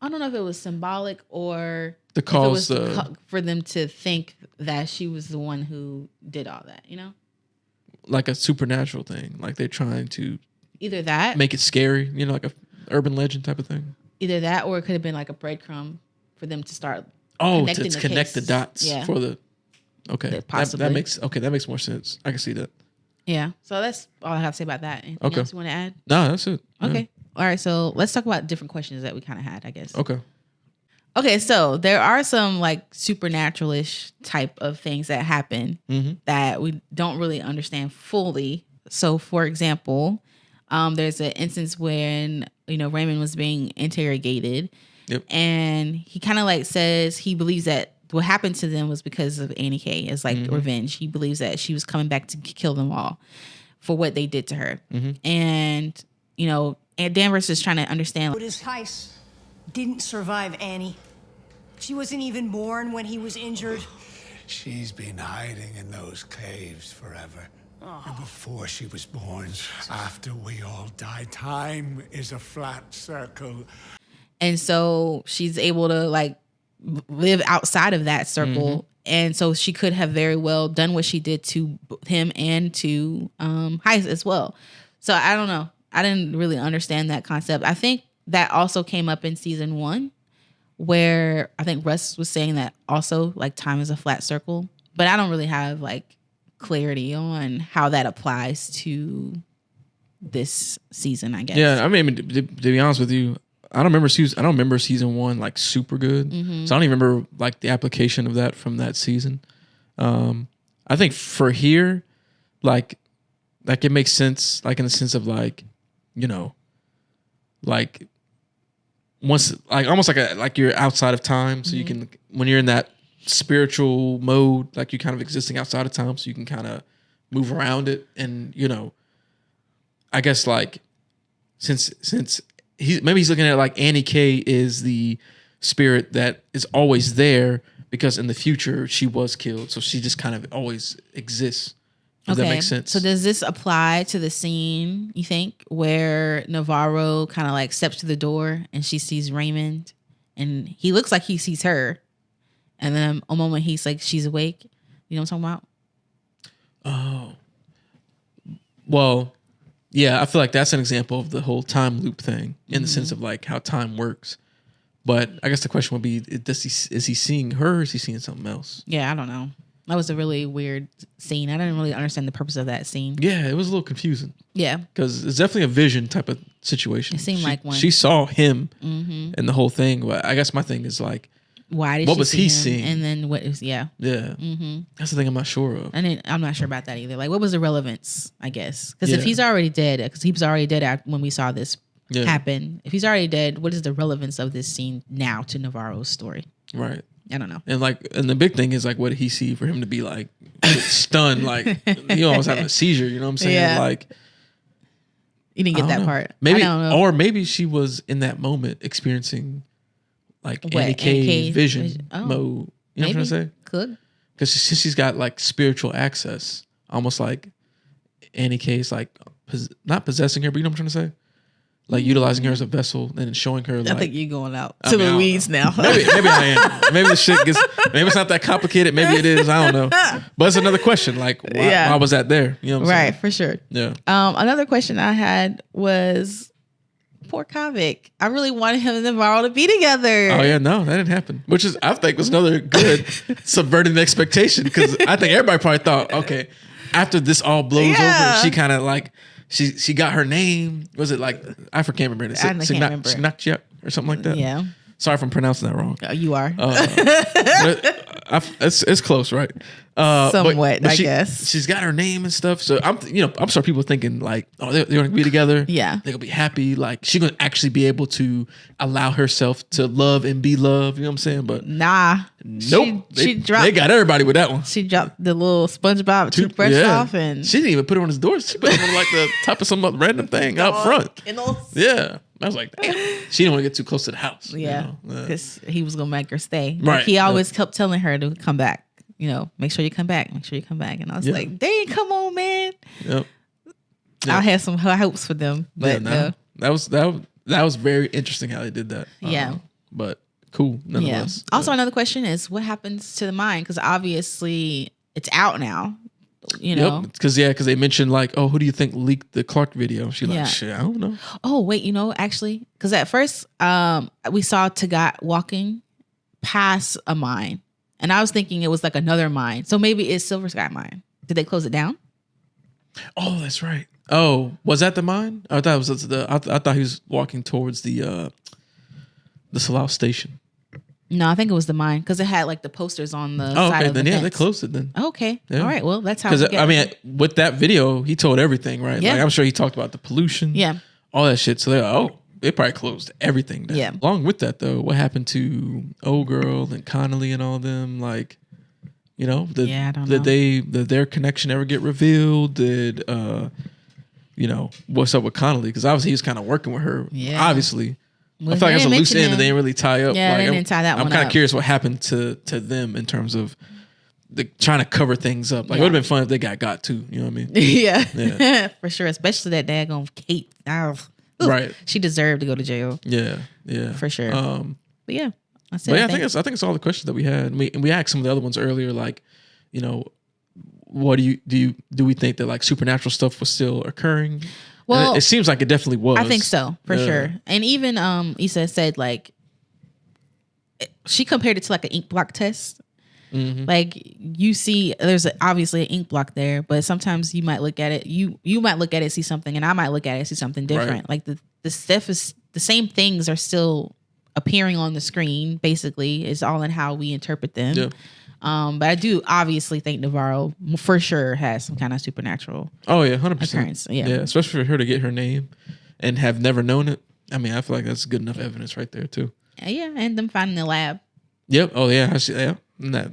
I don't know if it was symbolic or To if it cause was the for them to think that she was the one who did all that. like a supernatural thing. Like they're trying to Either that, make it scary. Like a urban legend type of thing. or it could have been like a breadcrumb for them to start. Oh, Connecting to the connect the case. dots Yeah. for the. Okay, that Possibly. makes more sense. I can see that. Yeah. So that's all I have to say about that. Anything Okay. else you want to add? No, that's it. Yeah. Okay. All right. So let's talk about different questions that we kind of had, I guess. Okay. Okay. So there are some like supernatural-ish type of things that happen that we don't really understand fully. So, for example, there's an instance when, Raymond was being interrogated. Yep. And he kind of like says he believes that what happened to them was because of Annie K. It's like revenge. He believes that she was coming back to kill them all for what they did to her. And, Aunt Danvers is trying to understand. Otis Heiss didn't survive Annie. She wasn't even born when he was injured. She's been hiding in those caves forever. And before she was born, after we all die, time is a flat circle. And so she's able to like live outside of that circle. And so she could have very well done what she did to him and to Heiss as well. So I don't know. I didn't really understand that concept. I think that also came up in season 1 where I think Russ was saying that also like time is a flat circle, but I don't really have like clarity on how that applies to this season, I guess. Yeah, I mean, to be honest with you, I don't remember season 1 like super good. So I don't even remember like the application of that from that season. I think for here, like it makes sense, like in the sense of like, like once like almost like you're outside of time, so you can when you're in that spiritual mode, like you're kind of existing outside of time, so you can kind of move around it, and I guess like since he's looking at it like Annie K is the spirit that is always there because in the future she was killed, so she just kind of always exists. Does that make sense? So does this apply to the scene, you think, where Navarro kind of like steps to the door and she sees Raymond and he looks like he sees her, and then a moment he's like, she's awake. You know what I'm talking about? Oh. Well, yeah, I feel like that's an example of the whole time loop thing in the sense of like how time works. But I guess the question would be, is he seeing her or is he seeing something else? Yeah, I don't know. That was a really weird scene. I didn't really understand the purpose of that scene. Yeah, it was a little confusing. Yeah. Because it's definitely a vision type of situation. It seemed like one. She saw him and the whole thing. But I guess my thing is like, why did what she was see he him? seeing? And then what is, yeah. That's the thing I'm not sure of. And then I'm not sure about that either. Like, what was the relevance, I guess? Because Yeah. if he's already dead, because he was already dead when we saw this happen. If he's already dead, what is the relevance of this scene now to Navarro's story? Right. I don't know. And the big thing is like, what did he see for him to be like stunned? Like he almost having a seizure. You know what I'm saying? Yeah. Like You didn't I get don't that know. part. Maybe, I don't know. or maybe she was in that moment experiencing like What, Annie K NK vision oh, mode. You know what I'm trying to say? Could. Because she's got like spiritual access, almost like Annie K is like not possessing her, but you know what I'm trying to say? Like utilizing her as a vessel and showing her. I Like, think you're going out I to mean, I the don't weeds know. now. Maybe I am. Maybe the shit gets. Maybe it's not that complicated. Maybe it is. I don't know. But it's another question. Like, why was that there? You know what I'm Right, saying? for sure. Yeah. Another question I had was, poor Kavik. I really wanted him and Navarro to be together. Oh yeah, no, that didn't happen. Which is, I think, was another good subverting the expectation because I think everybody probably thought, okay, after this all blows over, she kind of like she got her name. Was it like I can't remember it? I can't remember. Snakchuk or something like that. Yeah. Sorry if I'm pronouncing that wrong. You are. It's close, right? Somewhat, I guess. She's got her name and stuff. So I'm sure people thinking like, oh, they're gonna be together. Yeah. They're gonna be happy. Like she's gonna actually be able to allow herself to love and be loved. You know what I'm saying? But Nah. nope. She dropped. They got everybody with that one. She dropped the little SpongeBob toothbrush off, and she didn't even put it on his door. She put it on like the top of some random thing out front. Yeah. I was like, damn. She didn't want to get too close to the house. Yeah, because he was gonna make her stay. Right. Like, he always kept telling her to come back. You know, make sure you come back. Make sure you come back. And I was like, dang, come on, man. Yep. I had some high hopes for them, but no. That was very interesting how they did that. Yeah. But cool nonetheless. Yeah. Also, another question is, what happens to the mine? Because obviously it's out now. You know. Yep. Because they mentioned like, oh, who do you think leaked the Clark video? She like, Yeah. shit, I don't know. Oh wait, actually, because at first we saw Tagat walking past a mine, and I was thinking it was like another mine. So maybe it's Silver Sky Mine. Did they close it down? Oh, that's right. Oh, was that the mine? I thought it was I thought he was walking towards the Salau station. No, I think it was the mine because it had like the posters on the Oh, side okay. of the Then fence. they closed it then. Okay. Yeah. All right. Well, that's how. Because I mean, with that video, he told everything, right? Yeah. Like, I'm sure he talked about the pollution, Yeah. all that shit. So they're like, oh, they probably closed everything down. Yeah. Along with that, though, what happened to Old Girl and Connolly and all them? Like, I don't know. Did their connection ever get revealed? Did what's up with Connolly? Because obviously he was kind of working with her. Yeah. Obviously. Well, I feel like they it's a didn't loose mention end that they him. didn't really tie up. Yeah, like, they didn't tie that I'm one kind up. of curious what happened to them in terms of trying to cover things up. Like it would have been fun if they got too. You know what I mean? Yeah. For sure. Especially that daggone Kate. Right. She deserved to go to jail. Yeah. Yeah. For sure. But yeah. That's it. But yeah, I think it's all the questions that we had. And we asked some of the other ones earlier, like, what do we think that like supernatural stuff was still occurring? Well, and it seems like it definitely was. I think so, for sure. And even Issa said like she compared it to like an ink block test. Mm-hmm. Like you see, there's obviously an ink block there, but sometimes you might look at it. You might look at it, see something, and I might look at it, see something different. Right. Like the stuff is the same things are still appearing on the screen. Basically, it's all in how we interpret them. Yeah. But I do obviously think Navarro for sure has some kind of supernatural. Oh yeah, 100%. Occurrence, yeah. Especially for her to get her name and have never known it. I mean, I feel like that's good enough evidence right there too. Yeah, and them finding the lab. Yep. Oh yeah. I see. Yeah. And that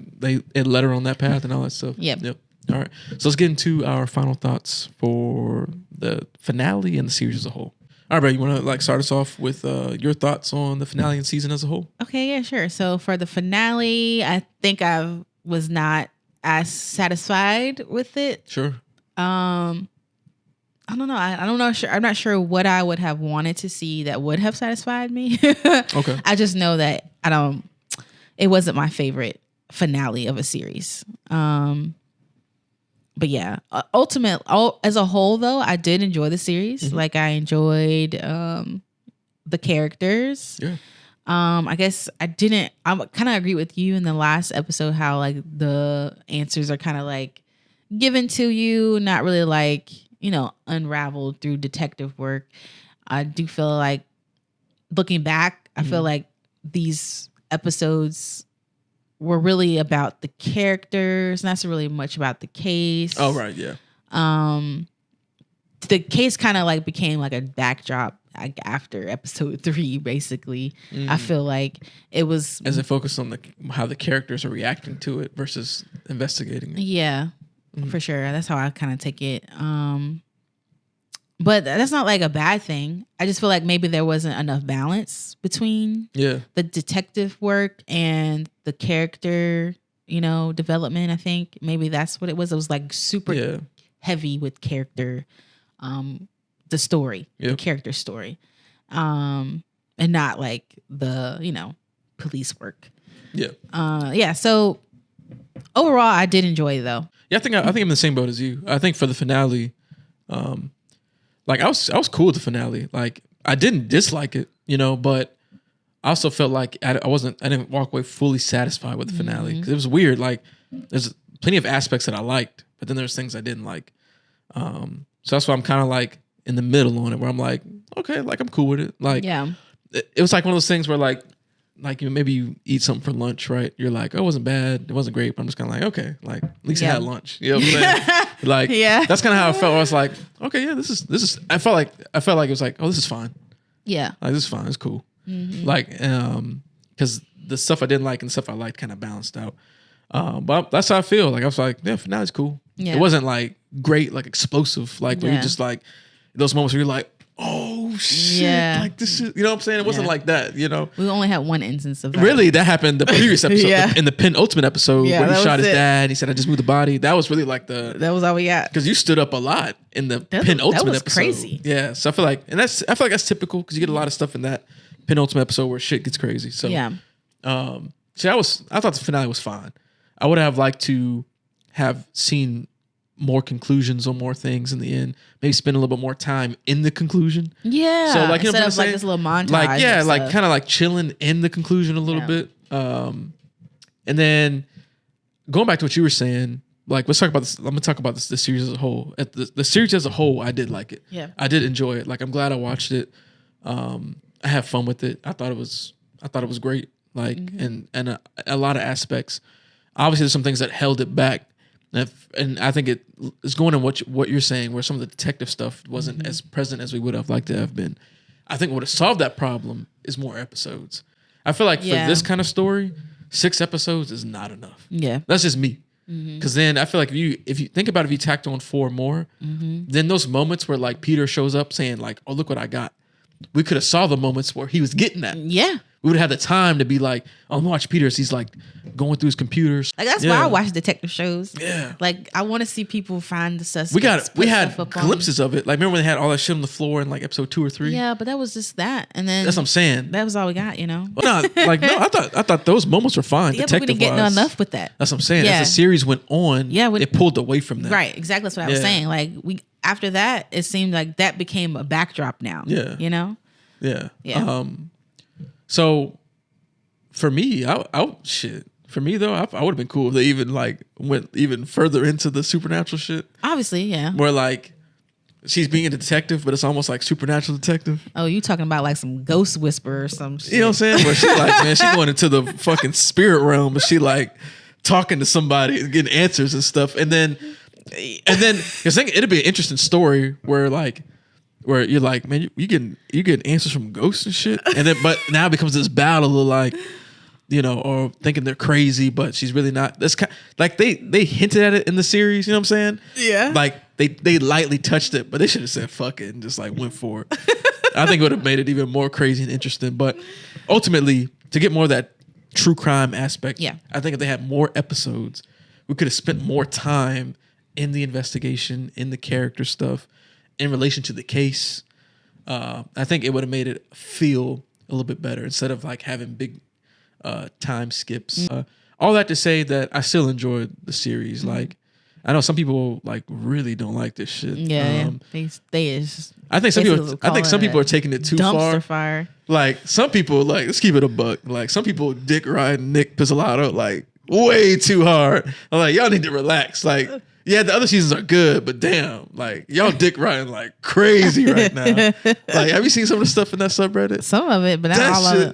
it led her on that path and all that stuff. Yep. Yep. All right. So let's get into our final thoughts for the finale and the series as a whole. All right, bro, you want to like start us off with your thoughts on the finale and season as a whole? Okay, yeah, sure. So for the finale, I think I was not as satisfied with it. Sure. I don't know. I don't know. I'm not sure what I would have wanted to see that would have satisfied me. Okay. I just know that it wasn't my favorite finale of a series. But yeah, as a whole though, I did enjoy the series. Mm-hmm. Like I enjoyed the characters. Yeah. I guess I kind of agree with you in the last episode how like the answers are kind of like given to you, not really like, unraveled through detective work. I do feel like looking back, I feel like these episodes were really about the characters, not so really much about the case. Oh, right. Yeah. The case kind of like became like a backdrop like after episode 3, basically. I feel like it was As it focused on how the characters are reacting to it versus investigating it. yeah, for sure. That's how I kind of take it. But that's not like a bad thing. I just feel like maybe there wasn't enough balance between Yeah. the detective work and the character, development. I think maybe that's what it was. It was like super heavy with character, the story, the character story, and not like the, police work. Yeah. So overall, I did enjoy it though. Yeah, I think I'm in the same boat as you. I think for the finale, like I was cool with the finale. Like I didn't dislike it, but I also felt like I didn't walk away fully satisfied with the finale because it was weird. Like there's plenty of aspects that I liked, but then there's things I didn't like. So that's why I'm kind of like in the middle on it, where I'm like, okay, like I'm cool with it. Like it was like one of those things where like maybe you eat something for lunch, right? You're like, oh, it wasn't bad, it wasn't great, but I'm just kind of like, okay, like at least I had lunch. You know what I'm saying? Like, that's kind of how I felt. I was like, okay, yeah, this is. I felt like it was like, oh, this is fine. Yeah, like this is fine. It's cool. Like, because the stuff I didn't like and the stuff I liked kind of balanced out. But that's how I feel. Like I was like, yeah, finale's cool. Yeah. It wasn't like great, like explosive, like where you just like those moments where you're like, oh shit, like this is, you know what I'm saying? It wasn't like that, We only had one instance of that. Really, that happened the previous episode, in the penultimate episode where he shot his dad. He said, I just moved the body. That was really like that was all we got. Because you stood up a lot in the penultimate episode. Crazy. Yeah. So I feel like that's typical because you get a lot of stuff in that penultimate episode where shit gets crazy. So I thought the finale was fine. I would have liked to have seen more conclusions on more things in the end. Maybe spend a little bit more time in the conclusion. Yeah. So like, instead of like this little montage. Like like kind of like chilling in the conclusion a little bit. And then going back to what you were saying, like let's talk about this. I'm gonna talk about the series as a whole. At the series as a whole, I did like it. Yeah. I did enjoy it. Like I'm glad I watched it. I had fun with it. I thought it was great. Like and a lot of aspects. Obviously, there's some things that held it back. And I think it is going on what you're saying, where some of the detective stuff wasn't as present as we would have liked to have been. I think what would have solved that problem is more episodes. I feel like for this kind of story, 6 episodes is not enough. Yeah. That's just me. Because then I feel like if you think about it, if you tacked on 4 more, then those moments where like Peter shows up saying like, oh, look what I got. We could have saw the moments where he was getting that. Yeah. We would have had the time to be like, oh, watch Peter as he's like going through his computers. Like that's why I watch detective shows. Yeah. Like I want to see people find the suspects. We had glimpses of it. Like remember when they had all that shit on the floor in like episode 2 or 3? Yeah, but that was just that. And then that's what I'm saying. That was all we got, No, I thought those moments were fine. Yeah, but we didn't get enough with that. That's what I'm saying. As the series went on, it pulled away from that. Right, exactly. That's what I was saying. Like after that, it seemed like that became a backdrop now. Yeah. Yeah. Yeah. So for me, For me though, I would have been cool if they even like went even further into the supernatural shit. Obviously, yeah. Where like she's being a detective, but it's almost like supernatural detective. Oh, you talking about like some ghost whisper or some shit. You know what I'm saying? Where she like, man, she going into the fucking spirit realm, but she like talking to somebody and getting answers and stuff. And then because it'd be an interesting story where you're like, man, you getting answers from ghosts and shit. And then but now it becomes this battle of like, or thinking they're crazy, but she's really not. That's kind like they hinted at it in the series. You know what I'm saying? Yeah. Like they lightly touched it, but they should have said fuck it and just like went for it. I think it would have made it even more crazy and interesting. But ultimately, to get more of that true crime aspect, Yeah. I think if they had more episodes, we could have spent more time in the investigation, in the character stuff, in relation to the case. I think it would have made it feel a little bit better instead of like having big time skips. All that to say that I still enjoyed the series. Like, I know some people like really don't like this shit. Yeah, they is. I think some basically people are taking it too far. Dumpster fire. Like some people, like let's keep it a buck. Like some people dick ride Nick Pizzolatto like way too hard. I'm like, y'all need to relax. Like, yeah, the other seasons are good, but damn, like y'all dick riding like crazy right now. Like, have you seen some of the stuff in that subreddit? Some of it, but not That all shit, of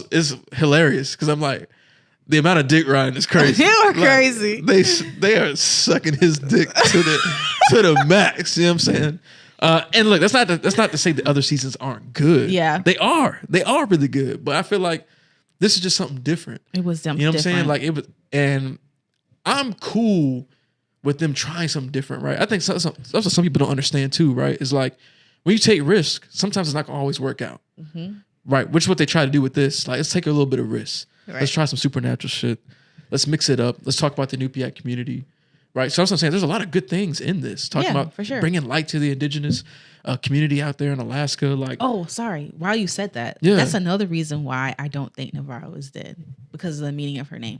it. it's hilarious because I'm like, the amount of dick riding is crazy. You are Like, crazy. They are sucking his dick to the max. You know what I'm saying? And look, that's not to say the other seasons aren't good. Yeah. they are really good. But I feel like this is just something different. It was You know what I'm saying? different. Like it was, and I'm cool with them trying something different, right? I think that's what some people don't understand too, right? Is like when you take risk, sometimes it's not gonna always work out, right? Which is what they try to do with this. Like, let's take a little bit of risk. Right. Let's try some supernatural shit. Let's mix it up. Let's talk about the Nupiat community, right? So that's what I'm saying. There's a lot of good things in this. Talking Yeah, about for sure. bringing light to the indigenous community out there in Alaska. Like, Oh, sorry. While you said that, Yeah. that's another reason why I don't think Navarro is dead, because of the meaning of her name.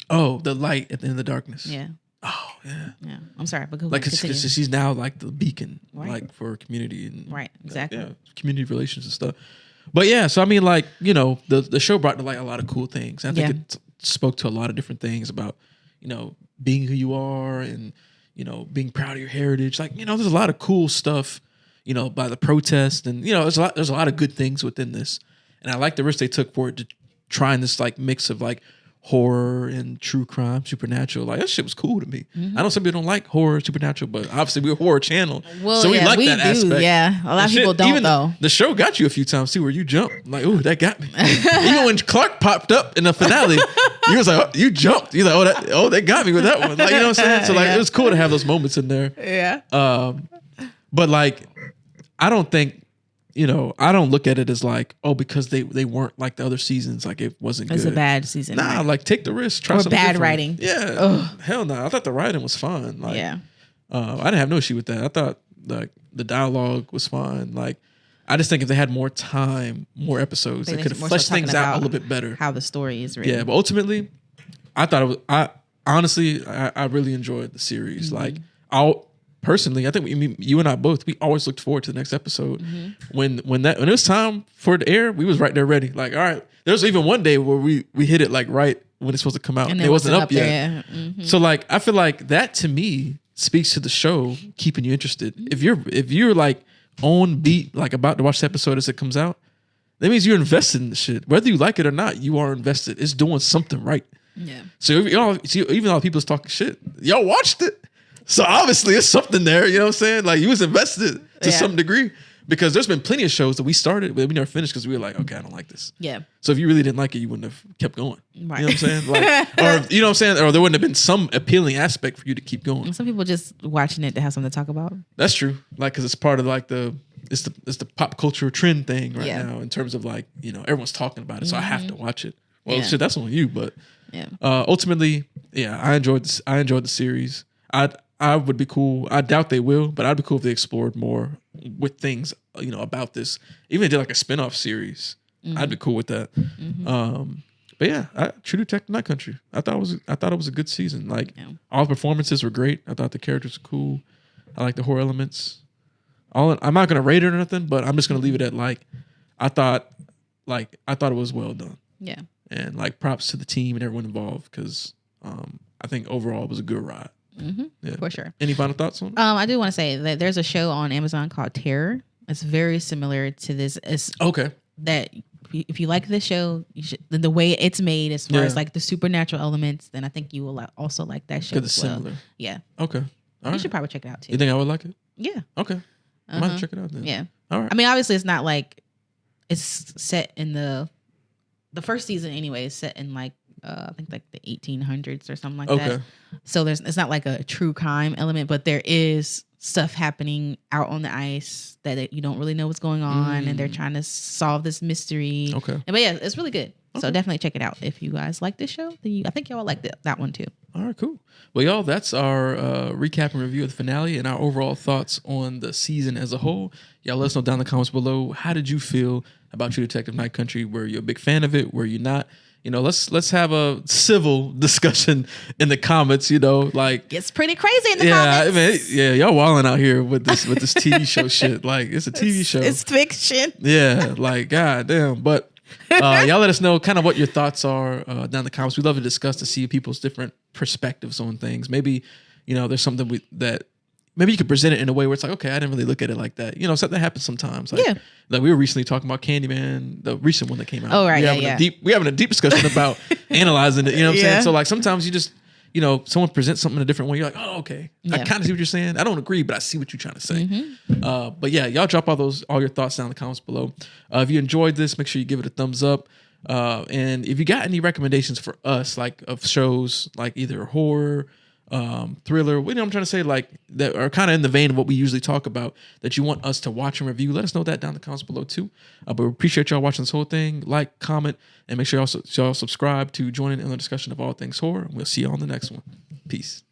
the light at the end of the darkness. Yeah. Oh, yeah. Yeah. I'm sorry, but Like, continue. cause she's now like the beacon, Right. like for community and Right, exactly. yeah, community relations and stuff. But yeah, so I mean, like, the show brought to light a lot of cool things. I think Yeah. it spoke to a lot of different things about, being who you are and being proud of your heritage. Like, there's a lot of cool stuff, by the protest and there's a lot of good things within this, and I like the risk they took for it to trying this like mix of like horror and true crime, supernatural. Like, that shit was cool to me. I know some people don't like horror, supernatural, but obviously we're a horror channel, Well, so we yeah, like we that do. aspect. Yeah, a lot of And people don't even though. The show got you a few times too, where you jumped. Like, ooh, that got me. Even when Clark popped up in the finale, you was like, oh, you jumped. You're like, they got me with that one. Like, you know what I'm saying? So like, it was cool to have those moments in there. Yeah. But like, I don't think, I don't look at it as like, oh, because they weren't like the other seasons, like it wasn't It's good. a bad season. Nah, right? like take the risk. Try Or something bad different. writing. Yeah. Hell no. I thought the writing was fine. Like, Yeah. I didn't have no issue with that. I thought like the dialogue was fine. Like, I just think if they had more time, more episodes, they could have More so fleshed things talking out a about little bit better. How the story is written. Yeah, but ultimately, I thought it was. I honestly, I really enjoyed the series. Mm-hmm. Like, personally, I think you and I both, we always looked forward to the next episode. Mm-hmm. When it was time for it to air, we was right there ready. Like, all right. There was even one day where we hit it like right when it's supposed to come out, And it wasn't up yet. there. Mm-hmm. So like, I feel like that to me speaks to the show keeping you interested. If you're like on beat, like about to watch the episode as it comes out, that means you're invested in the shit. Whether you like it or not, you are invested. It's doing something right. Yeah. So even though people's talking shit, y'all watched it. So obviously it's something there. You know what I'm saying? Like, you was invested to Yeah. some degree, because there's been plenty of shows that we started but we never finished because we were like, okay, I don't like this. Yeah. So if you really didn't like it, you wouldn't have kept going. Right. You know what I'm saying? Like, or you know what I'm saying? Or there wouldn't have been some appealing aspect for you to keep going. Some people just watching it to have something to talk about. That's true. Like, because it's part of like it's the pop culture trend thing right Yeah. now in terms of like, everyone's talking about it, so I have to watch it. Well, Yeah. shit, that's on you. But Yeah. ultimately, yeah, I enjoyed this. I enjoyed the series. I would be cool. I doubt they will, but I'd be cool if they explored more with things, about this. Even if they did like a spinoff series, I'd be cool with that. But yeah, True Detective Night Country. I thought it was a good season. Like, all the performances were great. I thought the characters were cool. I like the horror elements. I'm not gonna rate it or nothing, but I'm just gonna leave it at like, I thought it was well done. Yeah. And like, props to the team and everyone involved, because I think overall it was a good ride. Yeah. For sure. Any final thoughts on it? I do want to say that there's a show on Amazon called Terror. It's very similar to this. It's Okay. that if you like this show, the way it's made, as far Yeah. as like the supernatural elements, then I think you will also like that show. Because As it's well. similar. Yeah. Okay. All You right. should probably check it out too. You think I would like it? Yeah. Okay. I might check it out then. Yeah. All right. I mean, obviously, it's not like it's set in the the first season anyway is set in like I think like the 1800s or something like Okay. that. So it's not like a true crime element, but there is stuff happening out on the ice that you don't really know what's going on, and they're trying to solve this mystery. Okay. But yeah, it's really good. So definitely check it out if you guys like this show. Then I think y'all like that one too. All right, cool. Well, y'all, that's our recap and review of the finale and our overall thoughts on the season as a whole. Y'all let us know down in the comments below. How did you feel about True Detective Night Country? Were you a big fan of it? Were you not? You know, let's have a civil discussion in the comments. You know, like Gets pretty crazy in the yeah, comments. I mean, y'all wilding out here with this TV show shit. Like it's a TV show. It's fiction. Yeah, like goddamn. But y'all let us know kind of what your thoughts are down in the comments. We love to discuss to see people's different perspectives on things. Maybe there's something that maybe you could present it in a way where it's like, okay, I didn't really look at it like that. Something happens sometimes. Like, Yeah. Like we were recently talking about Candyman, the recent one that came out. Oh, right, We're having a deep discussion about analyzing it. You know what I'm saying? Yeah. So like sometimes you just someone presents something in a different way. You're like, oh, okay. I Yeah. kind of see what you're saying. I don't agree, but I see what you're trying to say. But yeah, y'all drop all your thoughts down in the comments below. If you enjoyed this, make sure you give it a thumbs up. And if you got any recommendations for us, like of shows, like either horror, thriller, I'm trying to say, like that are kind of in the vein of what we usually talk about that you want us to watch and review, let us know that down in the comments below too. But we appreciate y'all watching this whole thing. Like, comment, and make sure y'all subscribe to join in the discussion of all things horror. We'll see y'all on the next one. Peace.